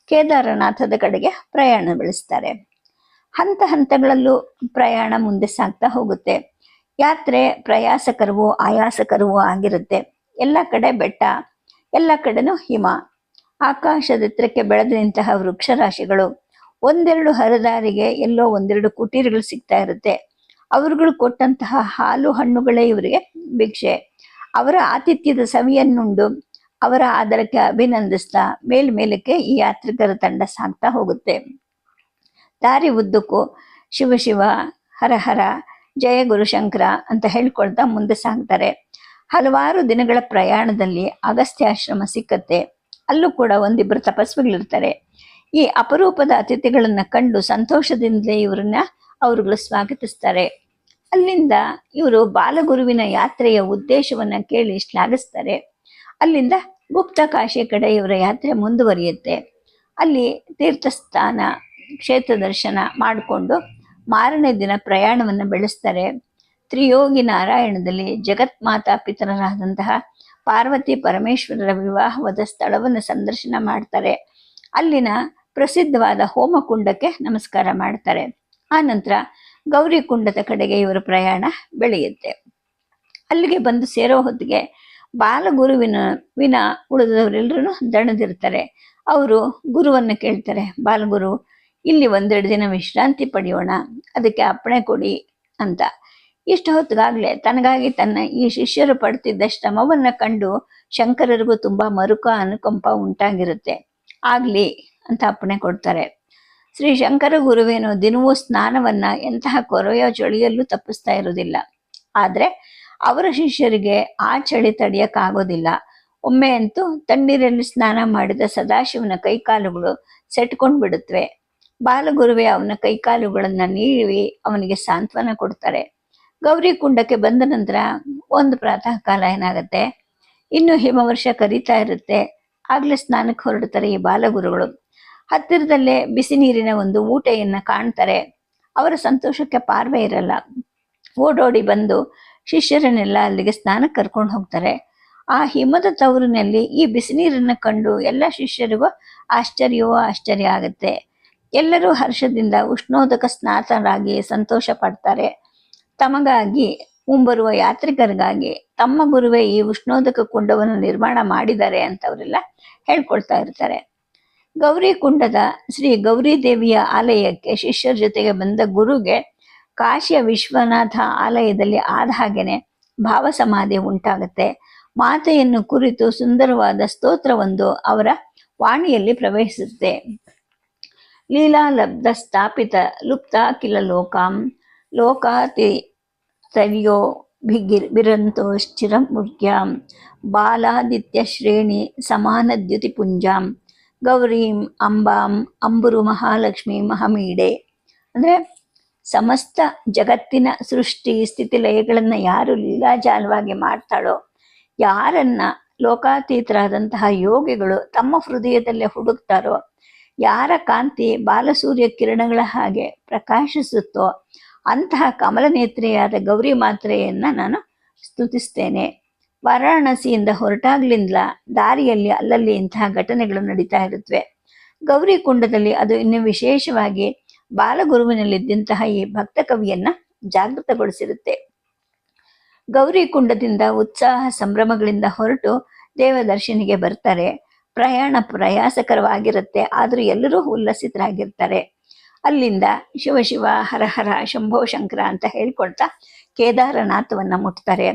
ಕೇದಾರನಾಥದ ಕಡೆಗೆ ಪ್ರಯಾಣ ಬೆಳೆಸ್ತಾರೆ. ಹಂತ ಹಂತಗಳಲ್ಲೂ ಪ್ರಯಾಣ ಮುಂದೆ ಸಾಗ್ತಾ ಹೋಗುತ್ತೆ. ಯಾತ್ರೆ ಪ್ರಯಾಸಕರವೂ ಆಯಾಸಕರವೂ ಆಗಿರುತ್ತೆ. ಎಲ್ಲ ಕಡೆ ಬೆಟ್ಟ, ಎಲ್ಲ ಕಡೆನೂ ಹಿಮ, ಆಕಾಶದೆತ್ತರಕ್ಕೆ ಬೆಳೆದು ನಿಂತಹ ವೃಕ್ಷರಾಶಿಗಳು, 1-2 ಹರದಾರಿಗೆ ಎಲ್ಲೋ 1-2 ಕುಟೀರಗಳು ಸಿಗ್ತಾ ಇರುತ್ತೆ. ಅವರುಗಳು ಕೊಟ್ಟಂತಹ ಹಾಲು ಹಣ್ಣುಗಳೇ ಇವರಿಗೆ ಭಿಕ್ಷೆ. ಅವರ ಆತಿಥ್ಯದ ಸವಿಯನ್ನುಂಡು ಅವರ ಆದರಕ್ಕೆ ಅಭಿನಂದಿಸ್ತಾ ಮೇಲ್ಮೇಲಕ್ಕೆ ಈ ಯಾತ್ರಿಕರ ತಂಡ ಸಾಗ್ತಾ ಹೋಗುತ್ತೆ. ದಾರಿ ಉದ್ದಕ್ಕೂ ಶಿವ ಶಿವ, ಹರ ಹರ, ಜಯ ಗುರುಶಂಕರ ಅಂತ ಹೇಳ್ಕೊಳ್ತಾ ಮುಂದೆ ಸಾಗ್ತಾರೆ. ಹಲವಾರು ದಿನಗಳ ಪ್ರಯಾಣದಲ್ಲಿ ಅಗಸ್ತ್ಯಾಶ್ರಮ ಸಿಕ್ಕತ್ತೆ. ಅಲ್ಲೂ ಕೂಡ 1-2 ತಪಸ್ವಿಗಳಿರ್ತಾರೆ. ಈ ಅಪರೂಪದ ಅತಿಥಿಗಳನ್ನ ಕಂಡು ಸಂತೋಷದಿಂದಲೇ ಇವರನ್ನ ಅವರುಗಳು ಸ್ವಾಗತಿಸ್ತಾರೆ. ಅಲ್ಲಿಂದ ಇವರು ಬಾಲಗುರುವಿನ ಯಾತ್ರೆಯ ಉದ್ದೇಶವನ್ನ ಕೇಳಿ ಶ್ಲಾಘಿಸ್ತಾರೆ. ಅಲ್ಲಿಂದ ಗುಪ್ತ ಕಾಶಿ ಕಡೆ ಇವರ ಯಾತ್ರೆ ಮುಂದುವರಿಯುತ್ತೆ. ಅಲ್ಲಿ ತೀರ್ಥಸ್ಥಾನ, ಕ್ಷೇತ್ರ ದರ್ಶನ ಮಾಡಿಕೊಂಡು ಮಾರನೇ ದಿನ ಪ್ರಯಾಣವನ್ನು ಬೆಳೆಸ್ತಾರೆ. ತ್ರಿಯೋಗಿ ನಾರಾಯಣದಲ್ಲಿ ಜಗತ್ ಮಾತಾ ಪಿತರರಾದಂತಹ ಪಾರ್ವತಿ ಪರಮೇಶ್ವರರ ವಿವಾಹವಾದ ಸ್ಥಳವನ್ನು ಸಂದರ್ಶನ ಮಾಡ್ತಾರೆ. ಅಲ್ಲಿನ ಪ್ರಸಿದ್ಧವಾದ ಹೋಮಕುಂಡಕ್ಕೆ ನಮಸ್ಕಾರ ಮಾಡ್ತಾರೆ. ಆನಂತರ ಗೌರಿ ಕುಂಡದ ಕಡೆಗೆ ಇವರ ಪ್ರಯಾಣ ಬೆಳೆಯುತ್ತೆ. ಅಲ್ಲಿಗೆ ಬಂದು ಸೇರೋ ಹೊತ್ತಿಗೆ ಬಾಲಗುರುವಿನ ಉಳಿದವರೆಲ್ಲರೂ ದಣದಿರ್ತಾರೆ. ಅವರು ಗುರುವನ್ನು ಕೇಳ್ತಾರೆ, ಬಾಲಗುರು ಇಲ್ಲಿ 1-2 ದಿನ ವಿಶ್ರಾಂತಿ ಪಡೆಯೋಣ, ಅದಕ್ಕೆ ಅಪ್ಪಣೆ ಕೊಡಿ ಅಂತ. ಇಷ್ಟು ಹೊತ್ತಿಗಾಗಲೇ ತನಗಾಗಿ ತನ್ನ ಈ ಶಿಷ್ಯರು ಪಡ್ತಿದ್ದ ಶ್ರಮವನ್ನ ಕಂಡು ಶಂಕರರಿಗೂ ತುಂಬಾ ಮರುಕ ಅನುಕಂಪ ಉಂಟಾಗಿರುತ್ತೆ. ಆಗ್ಲಿ ಅಂತ ಅಪ್ಪಣೆ ಕೊಡ್ತಾರೆ. ಶ್ರೀ ಶಂಕರ ಗುರುವೇನು ದಿನವೂ ಸ್ನಾನವನ್ನ ಎಂತಹ ಕೊರೆಯೋ ಚಳಿಯಲ್ಲೂ ತಪ್ಪಿಸ್ತಾ ಇರೋದಿಲ್ಲ. ಆದ್ರೆ ಅವರ ಶಿಷ್ಯರಿಗೆ ಆ ಚಳಿ ತಡೆಯಕ್ಕಾಗೋದಿಲ್ಲ. ಒಮ್ಮೆ ಅಂತೂ ತಣ್ಣೀರಲ್ಲಿ ಸ್ನಾನ ಮಾಡಿದ ಸದಾಶಿವನ ಕೈಕಾಲುಗಳು ಸೆಟ್ಕೊಂಡ್ ಬಿಡುತ್ತವೆ. ಬಾಲಗುರುವೆ ಅವನ ಕೈಕಾಲುಗಳನ್ನ ನೀವಿ ಅವನಿಗೆ ಸಾಂತ್ವನ ಕೊಡ್ತಾರೆ. ಗೌರಿ ಕುಂಡಕ್ಕೆ ಬಂದ ನಂತರ ಒಂದು ಪ್ರಾತಃ ಕಾಲ ಏನಾಗತ್ತೆ, ಇನ್ನು ಹಿಮವರ್ಷ ಕರೀತಾ ಇರುತ್ತೆ. ಆಗ್ಲೇ ಸ್ನಾನಕ್ಕೆ ಹೊರಡ್ತಾರೆ ಈ ಬಾಲಗುರುಗಳು. ಹತ್ತಿರದಲ್ಲೇ ಬಿಸಿ ನೀರಿನ ಒಂದು ಊಟೆಯನ್ನ ಕಾಣ್ತಾರೆ. ಅವರ ಸಂತೋಷಕ್ಕೆ ಪಾರ್ವೆ ಇರಲ್ಲ. ಓಡೋಡಿ ಬಂದು ಶಿಷ್ಯರನ್ನೆಲ್ಲ ಅಲ್ಲಿಗೆ ಸ್ನಾನಕ್ಕೆ ಕರ್ಕೊಂಡು ಹೋಗ್ತಾರೆ. ಆ ಹಿಮದ ತವರಿನಲ್ಲಿ ಈ ಬಿಸಿ ನೀರನ್ನ ಕಂಡು ಎಲ್ಲ ಶಿಷ್ಯರಿಗೂ ಆಶ್ಚರ್ಯವೋ ಆಶ್ಚರ್ಯ ಆಗುತ್ತೆ. ಎಲ್ಲರೂ ಹರ್ಷದಿಂದ ಉಷ್ಣೋದಕ ಸ್ನಾತರಾಗಿ ಸಂತೋಷ ಪಡ್ತಾರೆ. ತಮಗಾಗಿ ಮುಂಬರುವ ಯಾತ್ರಿಕರಿಗಾಗಿ ತಮ್ಮ ಗುರುವೇ ಈ ಉಷ್ಣೋದಕ ಕುಂಡವನ್ನು ನಿರ್ಮಾಣ ಮಾಡಿದ್ದಾರೆ ಅಂತ ಅವರೆಲ್ಲ ಹೇಳ್ಕೊಳ್ತಾ ಇರ್ತಾರೆ. ಗೌರಿ ಕುಂಡದ ಶ್ರೀ ಗೌರಿ ದೇವಿಯ ಆಲಯಕ್ಕೆ ಶಿಷ್ಯರ ಜೊತೆಗೆ ಬಂದ ಗುರುಗೆ ಕಾಶಿಯ ವಿಶ್ವನಾಥ ಆಲಯದಲ್ಲಿ ಆದ ಹಾಗೇನೆ ಭಾವ ಸಮಾಧಿ ಉಂಟಾಗುತ್ತೆ. ಮಾತೆಯನ್ನು ಕುರಿತು ಸುಂದರವಾದ ಸ್ತೋತ್ರವೊಂದು ಅವರ ವಾಣಿಯಲ್ಲಿ ಪ್ರವಹಿಸುತ್ತೆ. ಲೀಲಾಲಬ್ಧ ಸ್ಥಾಪಿತ ಲುಪ್ತ ಕಿಲ ಲೋಕಾಂ ಲೋಕಾತಿ ತರ್ಯೋ ಬಿರಂತೋಶ್ಚಿರಮುರ್ಗ್ಯಾಂ ಬಾಲಾದಿತ್ಯ ಶ್ರೇಣಿ ಸಮಾನ ದ್ಯುತಿಪುಂಜಾಂ ಗೌರೀಂ ಅಂಬಾಂ ಅಂಬುರು ಮಹಾಲಕ್ಷ್ಮಿ ಮಹಮೀಡೆ. ಅಂದರೆ ಸಮಸ್ತ ಜಗತ್ತಿನ ಸೃಷ್ಟಿ ಸ್ಥಿತಿ ಲಯಗಳನ್ನು ಯಾರು ಲೀಲಾಜಾಲವಾಗಿ ಮಾಡ್ತಾಳೋ, ಯಾರನ್ನ ಲೋಕಾತೀತರಾದಂತಹ ಯೋಗಿಗಳು ತಮ್ಮ ಹೃದಯದಲ್ಲೇ ಹುಡುಕ್ತಾರೋ, ಯಾರ ಕಾಂತಿ ಬಾಲಸೂರ್ಯ ಕಿರಣಗಳ ಹಾಗೆ ಪ್ರಕಾಶಿಸುತ್ತೋ ಅಂತಹ ಕಮಲನೇತ್ರೆಯಾದ ಗೌರಿ ಮಾತ್ರೆಯನ್ನ ನಾನು ಸ್ತುತಿಸ್ತೇನೆ. ವಾರಾಣಸಿಯಿಂದ ಹೊರಟಾಗ್ಲಿಂದ ದಾರಿಯಲ್ಲಿ ಅಲ್ಲಲ್ಲಿ ಇಂತಹ ಘಟನೆಗಳು ನಡೀತಾ ಇರುತ್ತವೆ. ಗೌರಿಕುಂಡದಲ್ಲಿ ಅದು ಇನ್ನು ವಿಶೇಷವಾಗಿ ಬಾಲಗುರುವಿನಲ್ಲಿದ್ದಂತಹ ಈ ಭಕ್ತ ಕವಿಯನ್ನ ಜಾಗೃತಗೊಳಿಸಿರುತ್ತೆ. ಗೌರಿಕುಂಡದಿಂದ ಉತ್ಸಾಹ ಸಂಭ್ರಮಗಳಿಂದ ಹೊರಟು ದೇವದರ್ಶನಿಗೆ ಬರ್ತಾರೆ. ಪ್ರಯಾಣ ಪ್ರಯಾಸಕರವಾಗಿರುತ್ತೆ, ಆದರೂ ಎಲ್ಲರೂ ಉಲ್ಲಸಿತರಾಗಿರ್ತಾರೆ. ಅಲ್ಲಿಂದ ಶಿವ ಶಿವ ಹರ ಹರ ಶಂಭೋ ಶಂಕರ ಅಂತ ಹೇಳ್ಕೊಳ್ತಾ ಕೇದಾರನಾಥವನ್ನ ಮುಟ್ತಾರೆ.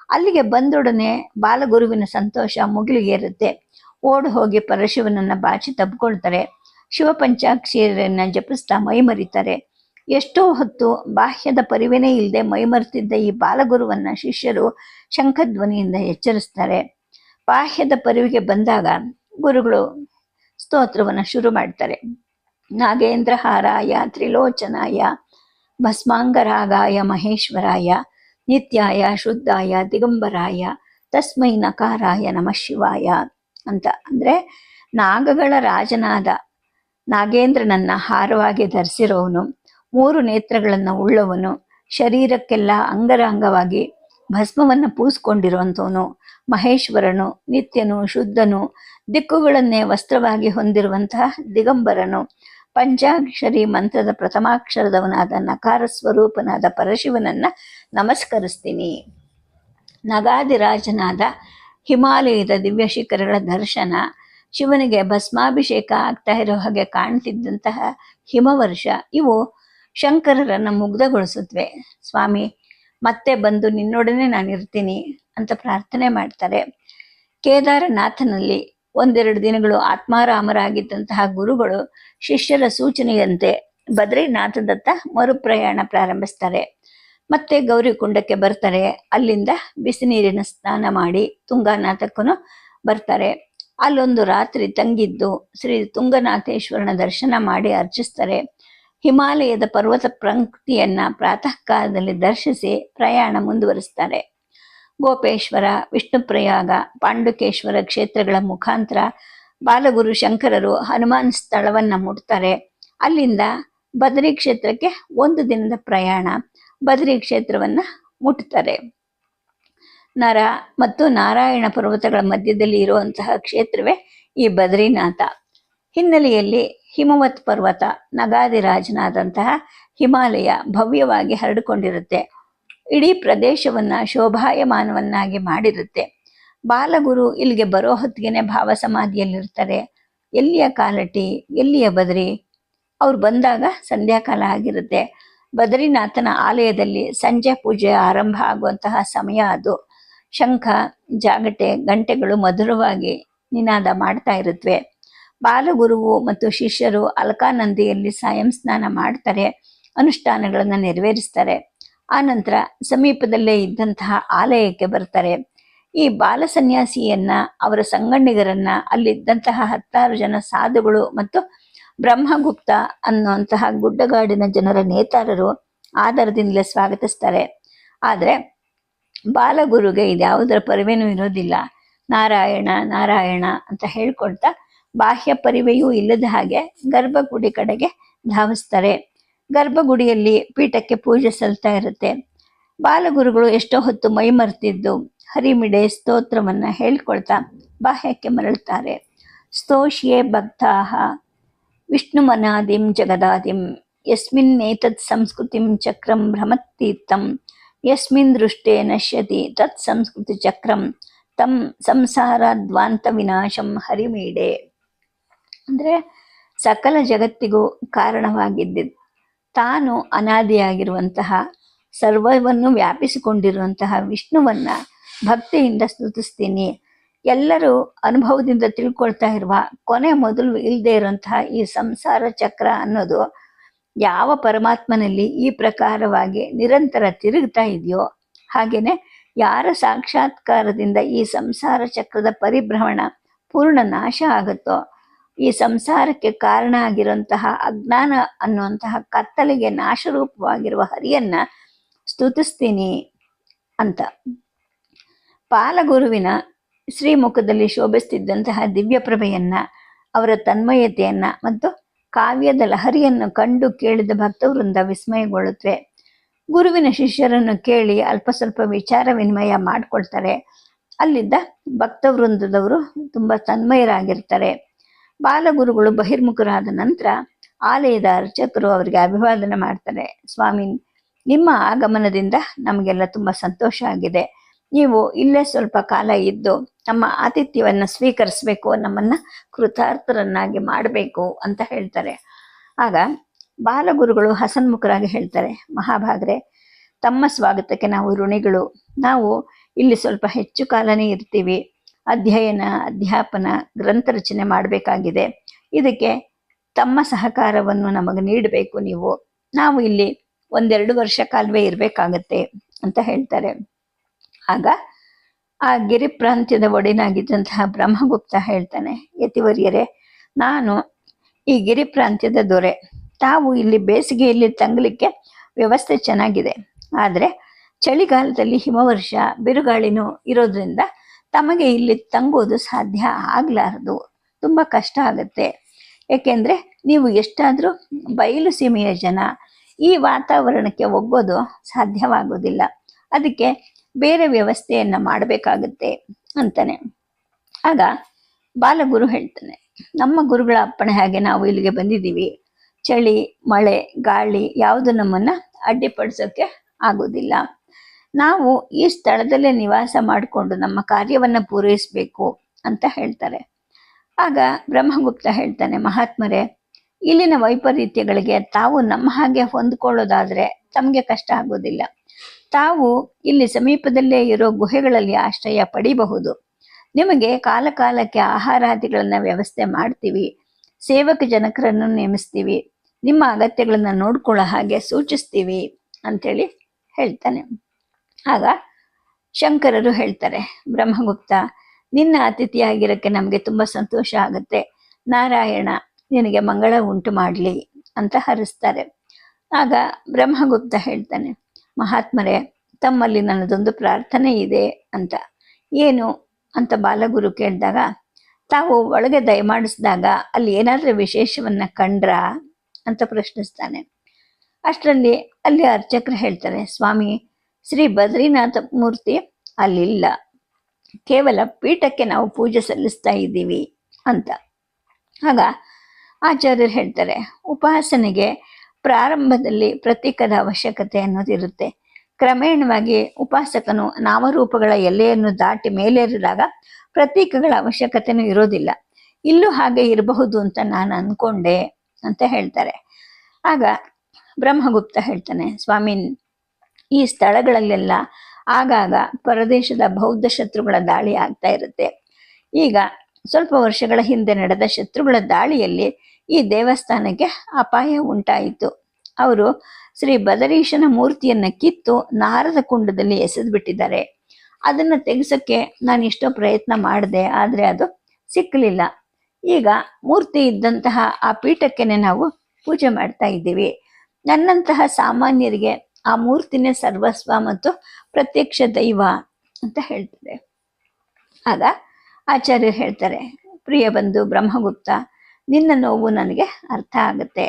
ಅಲ್ಲಿಗೆ ಬಂದೊಡನೆ ಬಾಲಗುರುವಿನ ಸಂತೋಷ ಮುಗಿಲಿಗೇರುತ್ತೆ. ಓಡಿ ಹೋಗಿ ಪರಶಿವನನ್ನ ಬಾಚಿ ತಬ್ಕೊಳ್ತಾರೆ. ಶಿವಪಂಚಾಕ್ಷರಿಯನ್ನ ಜಪಿಸ್ತಾ ಮೈಮರಿತಾರೆ. ಎಷ್ಟೋ ಹೊತ್ತು ಬಾಹ್ಯದ ಪರಿವೇನೇ ಇಲ್ಲದೆ ಮೈಮರೆತಿದ್ದ ಈ ಬಾಲಗುರುವನ್ನ ಶಿಷ್ಯರು ಶಂಖಧ್ವನಿಯಿಂದ ಎಚ್ಚರಿಸ್ತಾರೆ. ಬಾಹ್ಯದ ಪರಿವಿಗೆ ಬಂದಾಗ ಗುರುಗಳು ಸ್ತೋತ್ರವನ್ನು ಶುರು ಮಾಡ್ತಾರೆ. ನಾಗೇಂದ್ರಹಾರಾಯ ತ್ರಿಲೋಚನಾಯ ಭಸ್ಮಾಂಗರಾಗಾಯ ಮಹೇಶ್ವರಾಯ ನಿತ್ಯಾಯ ಶುದ್ಧಾಯ ದಿಗಂಬರಾಯ ತಸ್ಮೈ ನಕಾರಾಯ ನಮಃ ಶಿವಾಯ ಅಂತ. ಅಂದರೆ ನಾಗಗಳ ರಾಜನಾದ ನಾಗೇಂದ್ರನನ್ನ ಹಾರವಾಗಿ ಧರಿಸಿರೋವನು, 3 ನೇತ್ರಗಳನ್ನು ಉಳ್ಳವನು, ಶರೀರಕ್ಕೆಲ್ಲ ಅಂಗರಾಂಗವಾಗಿ ಭಸ್ಮವನ್ನು ಪೂಸ್ಕೊಂಡಿರುವಂಥವನು, ಮಹೇಶ್ವರನು, ನಿತ್ಯನು, ಶುದ್ಧನು, ದಿಕ್ಕುಗಳನ್ನೇ ವಸ್ತ್ರವಾಗಿ ಹೊಂದಿರುವಂತಹ ದಿಗಂಬರನು, ಪಂಚಾಕ್ಷರಿ ಮಂತ್ರದ ಪ್ರಥಮಾಕ್ಷರದವನಾದ ನಕಾರ ಸ್ವರೂಪನಾದ ಪರಶಿವನನ್ನ ನಮಸ್ಕರಿಸ್ತೀನಿ. ನಗಾದಿರಾಜನಾದ ಹಿಮಾಲಯದ ದಿವ್ಯ ಶಿಖರಗಳ ದರ್ಶನ, ಶಿವನಿಗೆ ಭಸ್ಮಾಭಿಷೇಕ ಆಗ್ತಾ ಇರೋ ಹಾಗೆ ಕಾಣ್ತಿದ್ದಂತಹ ಹಿಮವರ್ಷ, ಇವು ಶಂಕರರನ್ನು ಮುಗ್ಧಗೊಳಿಸುತ್ತವೆ. ಸ್ವಾಮಿ ಮತ್ತೆ ಬಂದು ನಿನ್ನೊಡನೆ ನಾನಿರ್ತೀನಿ ಅಂತ ಪ್ರಾರ್ಥನೆ ಮಾಡ್ತಾರೆ. ಕೇದಾರನಾಥನಲ್ಲಿ 1-2 ದಿನಗಳು ಆತ್ಮಾರಾಮರಾಗಿದ್ದಂತಹ ಗುರುಗಳು ಶಿಷ್ಯರ ಸೂಚನೆಯಂತೆ ಬದ್ರಿನಾಥದತ್ತ ಮರುಪ್ರಯಾಣ ಪ್ರಾರಂಭಿಸ್ತಾರೆ. ಮತ್ತೆ ಗೌರಿಕುಂಡಕ್ಕೆ ಬರ್ತಾರೆ. ಅಲ್ಲಿಂದ ಬಿಸಿ ನೀರಿನ ಸ್ನಾನ ಮಾಡಿ ತುಂಗಾನಾಥಕ್ಕೂ ಬರ್ತಾರೆ. ಅಲ್ಲೊಂದು ರಾತ್ರಿ ತಂಗಿದ್ದು ಶ್ರೀ ತುಂಗನಾಥೇಶ್ವರನ ದರ್ಶನ ಮಾಡಿ ಅರ್ಚಿಸ್ತಾರೆ. ಹಿಮಾಲಯದ ಪರ್ವತ ಪ್ರಕೃತಿಯನ್ನ ಪ್ರಾತಃ ಕಾಲದಲ್ಲಿ ದರ್ಶಿಸಿ ಪ್ರಯಾಣ ಮುಂದುವರಿಸ್ತಾರೆ. ಗೋಪೇಶ್ವರ, ವಿಷ್ಣುಪ್ರಯಾಗ, ಪಾಂಡುಕೇಶ್ವರ ಕ್ಷೇತ್ರಗಳ ಮುಖಾಂತರ ಬಾಲಗುರು ಶಂಕರರು ಹನುಮಾನ್ ಸ್ಥಳವನ್ನ ಮುಟ್ತಾರೆ. ಅಲ್ಲಿಂದ ಬದರಿ ಕ್ಷೇತ್ರಕ್ಕೆ 1 ದಿನದ ಪ್ರಯಾಣ. ಬದರಿ ಕ್ಷೇತ್ರವನ್ನ ಮುಟ್ತಾರೆ. ನರ ಮತ್ತು ನಾರಾಯಣ ಪರ್ವತಗಳ ಮಧ್ಯದಲ್ಲಿ ಇರುವಂತಹ ಕ್ಷೇತ್ರವೇ ಈ ಬದ್ರಿನಾಥ. ಹಿನ್ನೆಲೆಯಲ್ಲಿ ಹಿಮವತ್ ಪರ್ವತ, ನಗಾದಿರಾಜನಾದಂತಹ ಹಿಮಾಲಯ ಭವ್ಯವಾಗಿ ಹರಡಿಕೊಂಡಿರುತ್ತೆ. ಇಡೀ ಪ್ರದೇಶವನ್ನ ಶೋಭಾಯಮಾನವನ್ನಾಗಿ ಮಾಡಿರುತ್ತೆ. ಬಾಲಗುರು ಇಲ್ಲಿಗೆ ಬರೋ ಹೊತ್ತಿಗೆನೆ ಭಾವ ಸಮಾಧಿಯಲ್ಲಿರ್ತಾರೆ. ಎಲ್ಲಿಯ ಕಾಲಟಿ, ಎಲ್ಲಿಯ ಬದ್ರಿ? ಅವ್ರು ಬಂದಾಗ ಸಂಧ್ಯಾಕಾಲ ಆಗಿರುತ್ತೆ. ಬದ್ರಿನಾಥನ ಆಲಯದಲ್ಲಿ ಸಂಜೆ ಪೂಜೆ ಆರಂಭ ಆಗುವಂತಹ ಸಮಯ ಅದು. ಶಂಖ, ಜಾಗಟೆ, ಗಂಟೆಗಳು ಮಧುರವಾಗಿ ನಿನಾದ ಮಾಡ್ತಾ ಇರುತ್ತವೆ. ಬಾಲಗುರುವು ಮತ್ತು ಶಿಷ್ಯರು ಅಲ್ಕಾನಂದಿಯಲ್ಲಿ ಸಾಯಂ ಸ್ನಾನ ಮಾಡ್ತಾರೆ, ಅನುಷ್ಠಾನಗಳನ್ನು ನೆರವೇರಿಸ್ತಾರೆ. ಆನಂತರ ಸಮೀಪದಲ್ಲೇ ಇದ್ದಂತಹ ಆಲಯಕ್ಕೆ ಬರ್ತಾರೆ. ಈ ಬಾಲ ಸನ್ಯಾಸಿಯನ್ನ, ಅವರ ಸಂಗಣ್ಣಿಗರನ್ನ, ಅಲ್ಲಿದ್ದಂತಹ 10 ಜನ ಸಾಧುಗಳು ಮತ್ತು ಬ್ರಹ್ಮಗುಪ್ತ ಅನ್ನುವಂತಹ ಗುಡ್ಡಗಾಡಿನ ಜನರ ನೇತಾರರು ಆದರದಿಂದಲೇ ಸ್ವಾಗತಿಸ್ತಾರೆ. ಆದರೆ ಬಾಲಗುರುಗೆ ಇದ್ಯಾವುದರ ಪರಿವೇನೂ ಇರೋದಿಲ್ಲ. ನಾರಾಯಣ ನಾರಾಯಣ ಅಂತ ಹೇಳ್ಕೊಳ್ತಾ ಬಾಹ್ಯ ಪರಿವೆಯೂ ಇಲ್ಲದ ಹಾಗೆ ಗರ್ಭಗುಡಿ ಕಡೆಗೆ ಧಾವಿಸ್ತಾರೆ. ಗರ್ಭಗುಡಿಯಲ್ಲಿ ಪೀಠಕ್ಕೆ ಪೂಜೆ ಸಲ್ತಾ ಇರುತ್ತೆ. ಬಾಲಗುರುಗಳು ಎಷ್ಟೋ ಹೊತ್ತು ಮೈಮರ್ತಿದ್ದು ಹರಿಮಿಡೆ ಸ್ತೋತ್ರವನ್ನ ಹೇಳ್ಕೊಳ್ತಾ ಬಾಹ್ಯಕ್ಕೆ ಮರಳುತ್ತಾರೆ. ಸ್ತೋಷ್ಯೇ ಭಕ್ತಾಹ ವಿಷ್ಣುಮನಾದಿಂ ಜಗದಾದಿಂ ಯಸ್ಮಿನ್ನೇತತ್ ಸಂಸ್ಕೃತಿಂ ಚಕ್ರಂ ಭ್ರಮತ್ತೀರ್ಥಂ ಯಸ್ಮಿನ್ ದೃಷ್ಟೇ ನಶ್ಯತಿ ತತ್ ಸಂಸ್ಕೃತಿ ಚಕ್ರಂ ತಂ ಸಂಸಾರದ್ವಾಂತ ವಿನಾಶಂ ಹರಿಮೀಡೆ. ಅಂದರೆ ಸಕಲ ಜಗತ್ತಿಗೂ ಕಾರಣವಾಗಿದ್ದ, ತಾನು ಅನಾದಿಯಾಗಿರುವಂತಹ, ಸರ್ವವನ್ನು ವ್ಯಾಪಿಸಿಕೊಂಡಿರುವಂತಹ ವಿಷ್ಣುವನ್ನ ಭಕ್ತಿಯಿಂದ ಸ್ತುತಿಸ್ತೀನಿ. ಎಲ್ಲರೂ ಅನುಭವದಿಂದ ತಿಳ್ಕೊಳ್ತಾ ಇರುವ ಕೊನೆ ಮೊದಲು ಇಲ್ಲದೆ ಇರುವಂತಹ ಈ ಸಂಸಾರ ಚಕ್ರ ಅನ್ನೋದು ಯಾವ ಪರಮಾತ್ಮನಲ್ಲಿ ಈ ಪ್ರಕಾರವಾಗಿ ನಿರಂತರ ತಿರುಗ್ತಾ ಇದೆಯೋ, ಹಾಗೇನೆ ಯಾರ ಸಾಕ್ಷಾತ್ಕಾರದಿಂದ ಈ ಸಂಸಾರ ಚಕ್ರದ ಪರಿಭ್ರಮಣ ಪೂರ್ಣ ನಾಶ ಆಗುತ್ತೋ, ಈ ಸಂಸಾರಕ್ಕೆ ಕಾರಣ ಆಗಿರುವಂತಹ ಅಜ್ಞಾನ ಅನ್ನುವಂತಹ ಕತ್ತಲಿಗೆ ನಾಶರೂಪವಾಗಿರುವ ಹರಿಯನ್ನ ಸ್ತುತಿಸ್ತೀನಿ ಅಂತ. ಬಾಲಗುರುವಿನ ಶ್ರೀಮುಖದಲ್ಲಿ ಶೋಭಿಸ್ತಿದ್ದಂತಹ ದಿವ್ಯ ಪ್ರಭೆಯನ್ನ, ಅವರ ತನ್ಮಯತೆಯನ್ನ ಮತ್ತು ಕಾವ್ಯದ ಲಹರಿಯನ್ನು ಕಂಡು ಕೇಳಿದ ಭಕ್ತವೃಂದ ವಿಸ್ಮಯಗೊಳ್ಳುತ್ತವೆ. ಗುರುವಿನ ಶಿಷ್ಯರನ್ನು ಕೇಳಿ ಅಲ್ಪ ಸ್ವಲ್ಪ ವಿಚಾರ ವಿನಿಮಯ ಮಾಡ್ಕೊಳ್ತಾರೆ. ಅಲ್ಲಿದ್ದ ಭಕ್ತ ವೃಂದದವರು ತುಂಬ ತನ್ಮಯರಾಗಿರ್ತಾರೆ. ಬಾಲಗುರುಗಳು ಬಹಿರ್ಮುಖರಾದ ನಂತರ ಆಲಯದ ಅರ್ಚಕರು ಅವರಿಗೆ ಅಭಿವಾದನೆ ಮಾಡ್ತಾರೆ. ಸ್ವಾಮಿ, ನಿಮ್ಮ ಆಗಮನದಿಂದ ನಮಗೆಲ್ಲ ತುಂಬ ಸಂತೋಷ ಆಗಿದೆ. ನೀವು ಇಲ್ಲೇ ಸ್ವಲ್ಪ ಕಾಲ ಇದ್ದು ನಮ್ಮ ಆತಿಥ್ಯವನ್ನು ಸ್ವೀಕರಿಸಬೇಕು, ನಮ್ಮನ್ನು ಕೃತಾರ್ಥರನ್ನಾಗಿ ಮಾಡಬೇಕು ಅಂತ ಹೇಳ್ತಾರೆ. ಆಗ ಬಾಲಗುರುಗಳು ಹಸನ್ಮುಖರಾಗಿ ಹೇಳ್ತಾರೆ, ಮಹಾಭಾಗ್ರೆ, ತಮ್ಮ ಸ್ವಾಗತಕ್ಕೆ ನಾವು ಋಣಿಗಳು. ನಾವು ಇಲ್ಲಿ ಸ್ವಲ್ಪ ಹೆಚ್ಚು ಕಾಲನೇ ಇರ್ತೀವಿ. ಅಧ್ಯಯನ, ಅಧ್ಯಾಪನ, ಗ್ರಂಥ ರಚನೆ ಮಾಡಬೇಕಾಗಿದೆ. ಇದಕ್ಕೆ ತಮ್ಮ ಸಹಕಾರವನ್ನು ನಮಗೆ ನೀಡಬೇಕು ನೀವು. ನಾವು ಇಲ್ಲಿ 1-2 ವರ್ಷ ಕಾಲವೇ ಇರಬೇಕಾಗತ್ತೆ ಅಂತ ಹೇಳ್ತಾರೆ. ಆಗ ಆ ಗಿರಿ ಪ್ರಾಂತ್ಯದ ಒಡೆನಾಗಿದ್ದಂತಹ ಬ್ರಹ್ಮಗುಪ್ತ ಹೇಳ್ತಾನೆ, ಯತಿವರ್ಯರೇ, ನಾನು ಈ ಗಿರಿ ಪ್ರಾಂತ್ಯದ ದೊರೆ. ತಾವು ಇಲ್ಲಿ ಬೇಸಿಗೆಯಲ್ಲಿ ತಂಗಲಿಕ್ಕೆ ವ್ಯವಸ್ಥೆ ಚೆನ್ನಾಗಿದೆ. ಆದರೆ ಚಳಿಗಾಲದಲ್ಲಿ ಹಿಮವರ್ಷ, ಬಿರುಗಾಳಿನೂ ಇರೋದ್ರಿಂದ ತಮಗೆ ಇಲ್ಲಿ ತಂಗೋದು ಸಾಧ್ಯ ಆಗಲಾರದು. ತುಂಬ ಕಷ್ಟ ಆಗುತ್ತೆ. ಏಕೆಂದರೆ ನೀವು ಎಷ್ಟಾದರೂ ಬಯಲು ಸೀಮೆಯ ಜನ, ಈ ವಾತಾವರಣಕ್ಕೆ ಒಗ್ಗೋದು ಸಾಧ್ಯವಾಗೋದಿಲ್ಲ. ಅದಕ್ಕೆ ಬೇರೆ ವ್ಯವಸ್ಥೆಯನ್ನು ಮಾಡಬೇಕಾಗುತ್ತೆ ಅಂತಾನೆ. ಆಗ ಬಾಲಗುರು ಹೇಳ್ತಾನೆ, ನಮ್ಮ ಗುರುಗಳ ಅಪ್ಪಣೆ ಹಾಗೆ ನಾವು ಇಲ್ಲಿಗೆ ಬಂದಿದ್ದೀವಿ. ಚಳಿ, ಮಳೆ, ಗಾಳಿ ಯಾವುದು ನಮ್ಮನ್ನು ಅಡ್ಡಿಪಡಿಸೋಕ್ಕೆ ಆಗೋದಿಲ್ಲ. ನಾವು ಈ ಸ್ಥಳದಲ್ಲೇ ನಿವಾಸ ಮಾಡಿಕೊಂಡು ನಮ್ಮ ಕಾರ್ಯವನ್ನು ಪೂರೈಸಬೇಕು ಅಂತ ಹೇಳ್ತಾರೆ. ಆಗ ಬ್ರಹ್ಮಗುಪ್ತ ಹೇಳ್ತಾನೆ, ಮಹಾತ್ಮರೇ, ಇಲ್ಲಿನ ವೈಪರೀತ್ಯಗಳಿಗೆ ತಾವು ನಮ್ಮ ಹಾಗೆ ಹೊಂದ್ಕೊಳ್ಳೋದಾದರೆ ತಮಗೆ ಕಷ್ಟ ಆಗೋದಿಲ್ಲ. ತಾವು ಇಲ್ಲಿ ಸಮೀಪದಲ್ಲೇ ಇರೋ ಗುಹೆಗಳಲ್ಲಿ ಆಶ್ರಯ ಪಡಿಬಹುದು. ನಿಮಗೆ ಕಾಲಕಾಲಕ್ಕೆ ಆಹಾರಾದಿಗಳನ್ನು ವ್ಯವಸ್ಥೆ ಮಾಡ್ತೀವಿ. ಸೇವಕ ಜನಕರನ್ನು ನೇಮಿಸ್ತೀವಿ. ನಿಮ್ಮ ಅಗತ್ಯಗಳನ್ನು ನೋಡ್ಕೊಳ್ಳೋ ಹಾಗೆ ಸೂಚಿಸ್ತೀವಿ ಅಂಥೇಳಿ ಹೇಳ್ತಾನೆ. ಆಗ ಶಂಕರರು ಹೇಳ್ತಾರೆ, ಬ್ರಹ್ಮಗುಪ್ತ, ನಿನ್ನ ಅತಿಥಿಯಾಗಿರೋಕ್ಕೆ ನಮಗೆ ತುಂಬ ಸಂತೋಷ ಆಗುತ್ತೆ. ನಾರಾಯಣ ನಿನಗೆ ಮಂಗಳ ಉಂಟು ಮಾಡಲಿ ಅಂತ ಹರಿಸ್ತಾರೆ. ಆಗ ಬ್ರಹ್ಮಗುಪ್ತ ಹೇಳ್ತಾನೆ, ಮಹಾತ್ಮರೇ, ತಮ್ಮಲ್ಲಿ ನನ್ನದೊಂದು ಪ್ರಾರ್ಥನೆ ಇದೆ ಅಂತ. ಏನು ಅಂತ ಬಾಲಗುರು ಕೇಳಿದಾಗ, ತಾವು ಒಳಗೆ ದಯಮಾಡಿಸಿದಾಗ ಅಲ್ಲಿ ಏನಾದರೂ ವಿಶೇಷವನ್ನು ಕಂಡ್ರಾ ಅಂತ ಪ್ರಶ್ನಿಸ್ತಾನೆ. ಅಷ್ಟರಲ್ಲಿ ಅಲ್ಲಿ ಅರ್ಚಕರು ಹೇಳ್ತಾರೆ, ಸ್ವಾಮಿ, ಶ್ರೀ ಬದ್ರಿನಾಥ ಮೂರ್ತಿ ಅಲ್ಲಿಲ್ಲ. ಕೇವಲ ಪೀಠಕ್ಕೆ ನಾವು ಪೂಜೆ ಸಲ್ಲಿಸ್ತಾ ಇದ್ದೀವಿ ಅಂತ. ಆಗ ಆಚಾರ್ಯರು ಹೇಳ್ತಾರೆ, ಉಪಾಸನೆಗೆ ಪ್ರಾರಂಭದಲ್ಲಿ ಪ್ರತೀಕದ ಅವಶ್ಯಕತೆ ಅನ್ನೋದಿರುತ್ತೆ. ಕ್ರಮೇಣವಾಗಿ ಉಪಾಸಕನು ನಾಮರೂಪಗಳ ಎಲ್ಲೆಯನ್ನು ದಾಟಿ ಮೇಲೇರಿದಾಗ ಪ್ರತೀಕಗಳ ಅವಶ್ಯಕತೆನೂ ಇರೋದಿಲ್ಲ. ಇಲ್ಲೂ ಹಾಗೆ ಇರಬಹುದು ಅಂತ ನಾನು ಅಂದ್ಕೊಂಡೆ ಅಂತ ಹೇಳ್ತಾರೆ. ಆಗ ಬ್ರಹ್ಮಗುಪ್ತ ಹೇಳ್ತಾನೆ, ಸ್ವಾಮಿ, ಈ ಸ್ಥಳಗಳಲ್ಲೆಲ್ಲ ಆಗಾಗ ಪರದೇಶದ ಬೌದ್ಧ ಶತ್ರುಗಳ ದಾಳಿ ಆಗ್ತಾ ಇರುತ್ತೆ. ಈಗ ಸ್ವಲ್ಪ ವರ್ಷಗಳ ಹಿಂದೆ ನಡೆದ ಶತ್ರುಗಳ ದಾಳಿಯಲ್ಲಿ ಈ ದೇವಸ್ಥಾನಕ್ಕೆ ಅಪಾಯ ಉಂಟಾಯಿತು. ಅವರು ಶ್ರೀ ಬದರೀಶನ ಮೂರ್ತಿಯನ್ನು ಕಿತ್ತು ನಾರದ ಕುಂಡದಲ್ಲಿ ಎಸೆದು ಬಿಟ್ಟಿದ್ದಾರೆ. ಅದನ್ನು ತೆಗೆಸೋಕ್ಕೆ ನಾನು ಎಷ್ಟೋ ಪ್ರಯತ್ನ ಮಾಡಿದೆ, ಆದರೆ ಅದು ಸಿಕ್ಕಲಿಲ್ಲ. ಈಗ ಮೂರ್ತಿ ಇದ್ದಂತಹ ಆ ಪೀಠಕ್ಕೇನೆ ನಾವು ಪೂಜೆ ಮಾಡ್ತಾ ಇದ್ದೀವಿ. ನನ್ನಂತಹ ಸಾಮಾನ್ಯರಿಗೆ ಆ ಮೂರ್ತಿನೇ ಸರ್ವಸ್ವ ಮತ್ತು ಪ್ರತ್ಯಕ್ಷ ದೈವ ಅಂತ ಹೇಳ್ತಾರೆ. ಆಗ ಆಚಾರ್ಯರು ಹೇಳ್ತಾರೆ, ಪ್ರಿಯ ಬಂಧು ಬ್ರಹ್ಮಗುಪ್ತ, ನಿನ್ನ ನೋವು ನನಗೆ ಅರ್ಥ ಆಗುತ್ತೆ.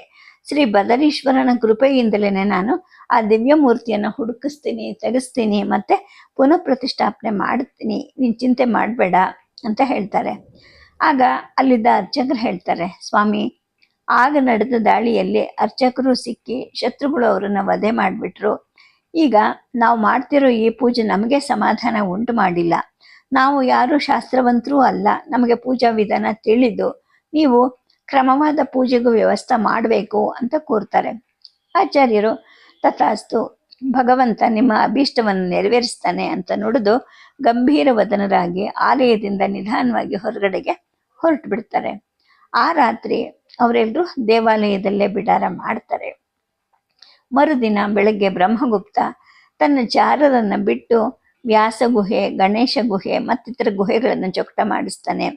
ಶ್ರೀ ಬದರೀಶ್ವರನ ಕೃಪೆಯಿಂದಲೇ ನಾನು ಆ ದಿವ್ಯ ಮೂರ್ತಿಯನ್ನು ಹುಡುಕಿಸ್ತೀನಿ, ತೆಗೆಸ್ತೀನಿ, ಮತ್ತೆ ಪುನಃ ಪ್ರತಿಷ್ಠಾಪನೆ ಮಾಡ್ತೀನಿ. ನೀನು ಚಿಂತೆ ಮಾಡಬೇಡ ಅಂತ ಹೇಳ್ತಾರೆ. ಆಗ ಅಲ್ಲಿದ್ದ ಅರ್ಚಕರು ಹೇಳ್ತಾರೆ, ಸ್ವಾಮಿ, ಆಗ ನಡೆದ ದಾಳಿಯಲ್ಲಿ ಅರ್ಚಕರು ಸಿಕ್ಕಿ ಶತ್ರುಗಳು ಅವರನ್ನು ವಧೆ ಮಾಡಿಬಿಟ್ರು. ಈಗ ನಾವು ಮಾಡ್ತಿರೋ ಈ ಪೂಜೆ ನಮಗೆ ಸಮಾಧಾನ ಉಂಟು ಮಾಡಿಲ್ಲ. ನಾವು ಯಾರು ಶಾಸ್ತ್ರವಂತರೂ ಅಲ್ಲ. ನಮಗೆ ಪೂಜಾ ವಿಧಾನ ತಿಳಿದು ನೀವು ಕ್ರಮವಾದ ಪೂಜೆಗೂ ವ್ಯವಸ್ಥೆ ಮಾಡಬೇಕು ಅಂತ ಕೋರ್ತಾರೆ. ಆಚಾರ್ಯರು, ತಥಾಸ್ತು, ಭಗವಂತ ನಿಮ್ಮ ಅಭೀಷ್ಟವನ್ನು ನೆರವೇರಿಸ್ತಾನೆ ಅಂತ ನುಡಿದು ಗಂಭೀರ ವದನರಾಗಿ ಆಲಯದಿಂದ ನಿಧಾನವಾಗಿ ಹೊರಗಡೆಗೆ ಹೊರಟು ಬಿಡ್ತಾರೆ. ಆ ರಾತ್ರಿ ಅವರೆಲ್ಲರೂ ದೇವಾಲಯದಲ್ಲೇ ಬಿಡಾರ ಮಾಡ್ತಾರೆ. ಮರುದಿನ ಬೆಳಗ್ಗೆ ಬ್ರಹ್ಮಗುಪ್ತ ತನ್ನ ಚಾರರನ್ನು ಬಿಟ್ಟು ವ್ಯಾಸ ಗುಹೆ, ಗಣೇಶ ಗುಹೆ ಮತ್ತಿತರ ಗುಹೆಗಳನ್ನು ಚೊಕ್ಟ ಮಾಡಿಸ್ತಾನೆ.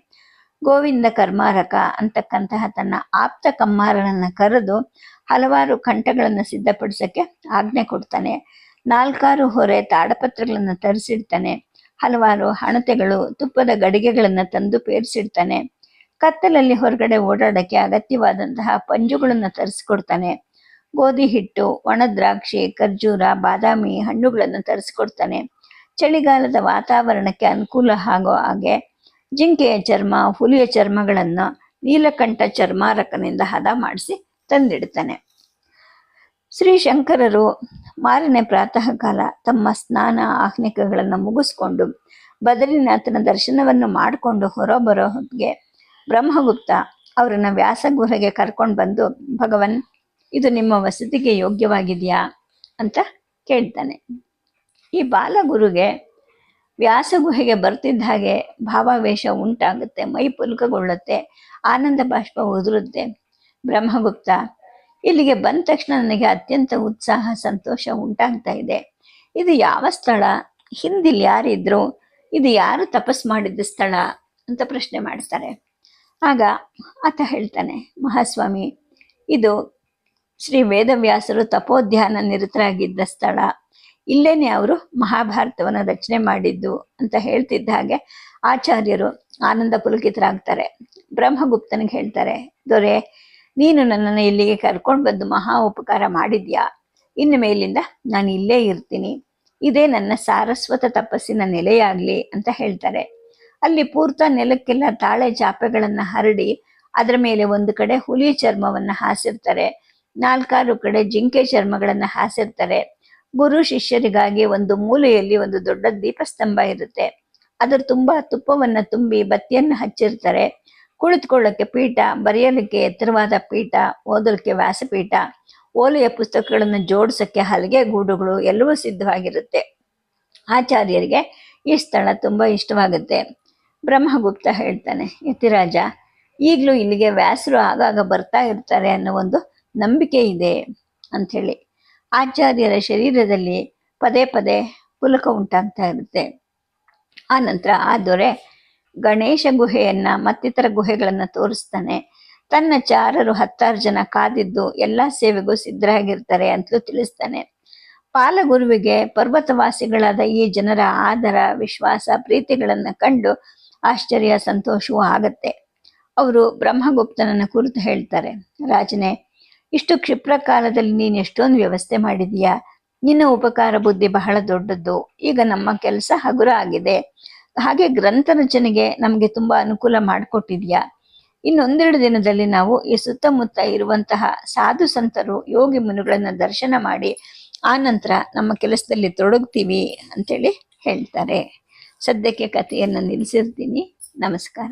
ಗೋವಿಂದ ಕರ್ಮಾರಕ ಅಂತಕ್ಕಂತಹ ತನ್ನ ಆಪ್ತ ಕಮ್ಮಾರನನ್ನು ಕರೆದು ಹಲವಾರು ಕಂಠಗಳನ್ನು ಸಿದ್ಧಪಡಿಸೋಕ್ಕೆ ಆಜ್ಞೆ ಕೊಡ್ತಾನೆ. 4 ಹೊರೆ ತಾಡಪತ್ರಗಳನ್ನು ತರಿಸಿಡ್ತಾನೆ. ಹಲವಾರು ಹಣತೆಗಳು, ತುಪ್ಪದ ಗಡಿಗೆಗಳನ್ನು ತಂದು ಪೇರಿಸಿಡ್ತಾನೆ. ಕತ್ತಲಲ್ಲಿ ಹೊರಗಡೆ ಓಡಾಡೋಕ್ಕೆ ಅಗತ್ಯವಾದಂತಹ ಪಂಜುಗಳನ್ನು ತರಿಸ್ಕೊಡ್ತಾನೆ. ಗೋಧಿ ಹಿಟ್ಟು, ಒಣ ದ್ರಾಕ್ಷಿ, ಖರ್ಜೂರ, ಬಾದಾಮಿ ಹಣ್ಣುಗಳನ್ನು ತರಿಸ್ಕೊಡ್ತಾನೆ. ಚಳಿಗಾಲದ ವಾತಾವರಣಕ್ಕೆ ಅನುಕೂಲ ಆಗೋ ಹಾಗೆ ಜಿಂಕೆಯ ಚರ್ಮ, ಹುಲಿಯ ಚರ್ಮಗಳನ್ನು ನೀಲಕಂಠ ಚರ್ಮಾರಕನಿಂದ ಹದ ಮಾಡಿಸಿ ತಂದಿಡ್ತಾನೆ. ಶ್ರೀ ಶಂಕರರು ಮಾರನೇ ಪ್ರಾತಃ ಕಾಲ ತಮ್ಮ ಸ್ನಾನ ಆಹ್ನಿಕಗಳನ್ನು ಮುಗಿಸ್ಕೊಂಡು ಬದರಿನಾಥನ ದರ್ಶನವನ್ನು ಮಾಡಿಕೊಂಡು ಹೊರಬರೋ ಹೊತ್ತಿಗೆ ಬ್ರಹ್ಮಗುಪ್ತ ಅವರನ್ನು ವ್ಯಾಸಗುಹೆಗೆ ಕರ್ಕೊಂಡು ಬಂದು, ಭಗವನ್, ಇದು ನಿಮ್ಮ ವಸತಿಗೆ ಯೋಗ್ಯವಾಗಿದೆಯಾ ಅಂತ ಕೇಳ್ತಾನೆ. ಈ ಬಾಲಗುರುಗೆ ವ್ಯಾಸಗುಹೆಗೆ ಬರ್ತಿದ್ದ ಹಾಗೆ ಭಾವಾವೇಶ ಉಂಟಾಗುತ್ತೆ, ಮೈ ಪುಲ್ಕಗೊಳ್ಳುತ್ತೆ, ಆನಂದ ಬಾಷ್ಪ ಉದುರುತ್ತೆ. ಬ್ರಹ್ಮಗುಪ್ತ, ಇಲ್ಲಿಗೆ ಬಂದ ತಕ್ಷಣ ನನಗೆ ಅತ್ಯಂತ ಉತ್ಸಾಹ, ಸಂತೋಷ ಉಂಟಾಗ್ತಾ ಇದೆ. ಇದು ಯಾವ ಸ್ಥಳ? ಹಿಂದಿಲ್ಲಿ ಯಾರಿದ್ರು? ಇದು ಯಾರು ತಪಸ್ ಮಾಡಿದ್ದ ಸ್ಥಳ ಅಂತ ಪ್ರಶ್ನೆ ಮಾಡ್ತಾರೆ. ಆಗ ಆತ ಹೇಳ್ತಾನೆ, ಮಹಾಸ್ವಾಮಿ, ಇದು ಶ್ರೀ ವೇದವ್ಯಾಸರು ತಪೋಧ್ಯಾನ ನಿರತರಾಗಿದ್ದ ಸ್ಥಳ. ಇಲ್ಲೇನೆ ಅವರು ಮಹಾಭಾರತವನ್ನು ರಚನೆ ಮಾಡಿದ್ದು ಅಂತ ಹೇಳ್ತಿದ್ದ ಹಾಗೆ ಆಚಾರ್ಯರು ಆನಂದ ಪುಲಕಿತರಾಗ್ತಾರೆ. ಬ್ರಹ್ಮಗುಪ್ತನಿಗೆ ಹೇಳ್ತಾರೆ, ದೊರೆ, ನೀನು ನನ್ನನ್ನು ಇಲ್ಲಿಗೆ ಕರ್ಕೊಂಡು ಬಂದು ಮಹಾ ಉಪಕಾರ ಮಾಡಿದ್ಯಾ. ಇನ್ನು ಮೇಲಿಂದ ನಾನು ಇಲ್ಲೇ ಇರ್ತೀನಿ, ಇದೇ ನನ್ನ ಸಾರಸ್ವತ ತಪಸ್ಸಿನ ನೆಲೆಯಾಗಲಿ ಅಂತ ಹೇಳ್ತಾರೆ. ಅಲ್ಲಿ ಪೂರ್ತ ನೆಲಕ್ಕೆಲ್ಲ ತಾಳೆ ಚಾಪೆಗಳನ್ನು ಹರಡಿ ಅದರ ಮೇಲೆ ಒಂದು ಕಡೆ ಹುಲಿ ಚರ್ಮವನ್ನು ಹಾಸಿರ್ತಾರೆ, 4-6 ಕಡೆ ಜಿಂಕೆ ಚರ್ಮಗಳನ್ನು ಹಾಸಿರ್ತಾರೆ. ಗುರು ಶಿಷ್ಯರಿಗಾಗಿ ಒಂದು ಮೂಲೆಯಲ್ಲಿ ಒಂದು ದೊಡ್ಡ ದೀಪಸ್ತಂಭ ಇರುತ್ತೆ. ಅದರ ತುಂಬಾ ತುಪ್ಪವನ್ನು ತುಂಬಿ ಬತ್ತಿಯನ್ನು ಹಚ್ಚಿರ್ತಾರೆ. ಕುಳಿತುಕೊಳ್ಳಕ್ಕೆ ಪೀಠ, ಬರೆಯಲಿಕ್ಕೆ ಎತ್ತರವಾದ ಪೀಠ, ಓದಲಿಕ್ಕೆ ವ್ಯಾಸಪೀಠ, ಓಲೆಯ ಪುಸ್ತಕಗಳನ್ನು ಜೋಡಿಸೋಕ್ಕೆ ಹಲಗೆ ಗೂಡುಗಳು ಎಲ್ಲವೂ ಸಿದ್ಧವಾಗಿರುತ್ತೆ. ಆಚಾರ್ಯರಿಗೆ ಈ ಸ್ಥಳ ತುಂಬ ಇಷ್ಟವಾಗುತ್ತೆ. ಬ್ರಹ್ಮಗುಪ್ತ ಹೇಳ್ತಾನೆ, ಯತಿರಾಜ, ಈಗಲೂ ಇಲ್ಲಿಗೆ ವ್ಯಾಸರು ಆಗಾಗ ಬರ್ತಾ ಇರ್ತಾರೆ ಅನ್ನೋ ಒಂದು ನಂಬಿಕೆ ಇದೆ ಅಂಥೇಳಿ. ಆಚಾರ್ಯರ ಶರೀರದಲ್ಲಿ ಪದೇ ಪದೇ ಪುಲಕ ಉಂಟಾಗ್ತಾ ಇರುತ್ತೆ. ಆ ನಂತರ ಆ ದೊರೆ ಗಣೇಶ ಗುಹೆಯನ್ನ ಮತ್ತಿತರ ಗುಹೆಗಳನ್ನು ತೋರಿಸ್ತಾನೆ. ತನ್ನ ಚಾರರು 10 ಜನ ಕಾದಿದ್ದು ಎಲ್ಲ ಸೇವೆಗೂ ಸಿದ್ಧರಾಗಿರ್ತಾರೆ ಅಂತಲೂ ತಿಳಿಸ್ತಾನೆ. ಪಾಲಗುರುವಿಗೆ ಪರ್ವತವಾಸಿಗಳಾದ ಈ ಜನರ ಆದರ, ವಿಶ್ವಾಸ, ಪ್ರೀತಿಗಳನ್ನು ಕಂಡು ಆಶ್ಚರ್ಯ, ಸಂತೋಷವೂ ಆಗತ್ತೆ. ಅವರು ಬ್ರಹ್ಮಗುಪ್ತನನ್ನು ಕುರಿತು ಹೇಳ್ತಾರೆ, ರಾಜನೇ, ಇಷ್ಟು ಕ್ಷಿಪ್ರ ಕಾಲದಲ್ಲಿ ನೀನು ಎಷ್ಟೊಂದು ವ್ಯವಸ್ಥೆ ಮಾಡಿದೀಯಾ. ನಿನ್ನ ಉಪಕಾರ ಬುದ್ಧಿ ಬಹಳ ದೊಡ್ಡದ್ದು. ಈಗ ನಮ್ಮ ಕೆಲಸ ಹಗುರ ಆಗಿದೆ. ಹಾಗೆ ಗ್ರಂಥ ರಚನೆಗೆ ನಮಗೆ ತುಂಬಾ ಅನುಕೂಲ ಮಾಡಿಕೊಟ್ಟಿದ್ಯಾ. ಇನ್ನೊಂದೆರಡು ದಿನದಲ್ಲಿ ನಾವು ಈ ಸುತ್ತಮುತ್ತ ಇರುವಂತಹ ಸಾಧು ಸಂತರು, ಯೋಗಿ ಮುನಿಗಳನ್ನು ದರ್ಶನ ಮಾಡಿ ಆ ನಂತರ ನಮ್ಮ ಕೆಲಸದಲ್ಲಿ ತೊಡಗ್ತೀವಿ ಅಂತೇಳಿ ಹೇಳ್ತಾರೆ. ಸದ್ಯಕ್ಕೆ ಕಥೆಯನ್ನು ನಿಲ್ಲಿಸಿರ್ತೀನಿ. ನಮಸ್ಕಾರ.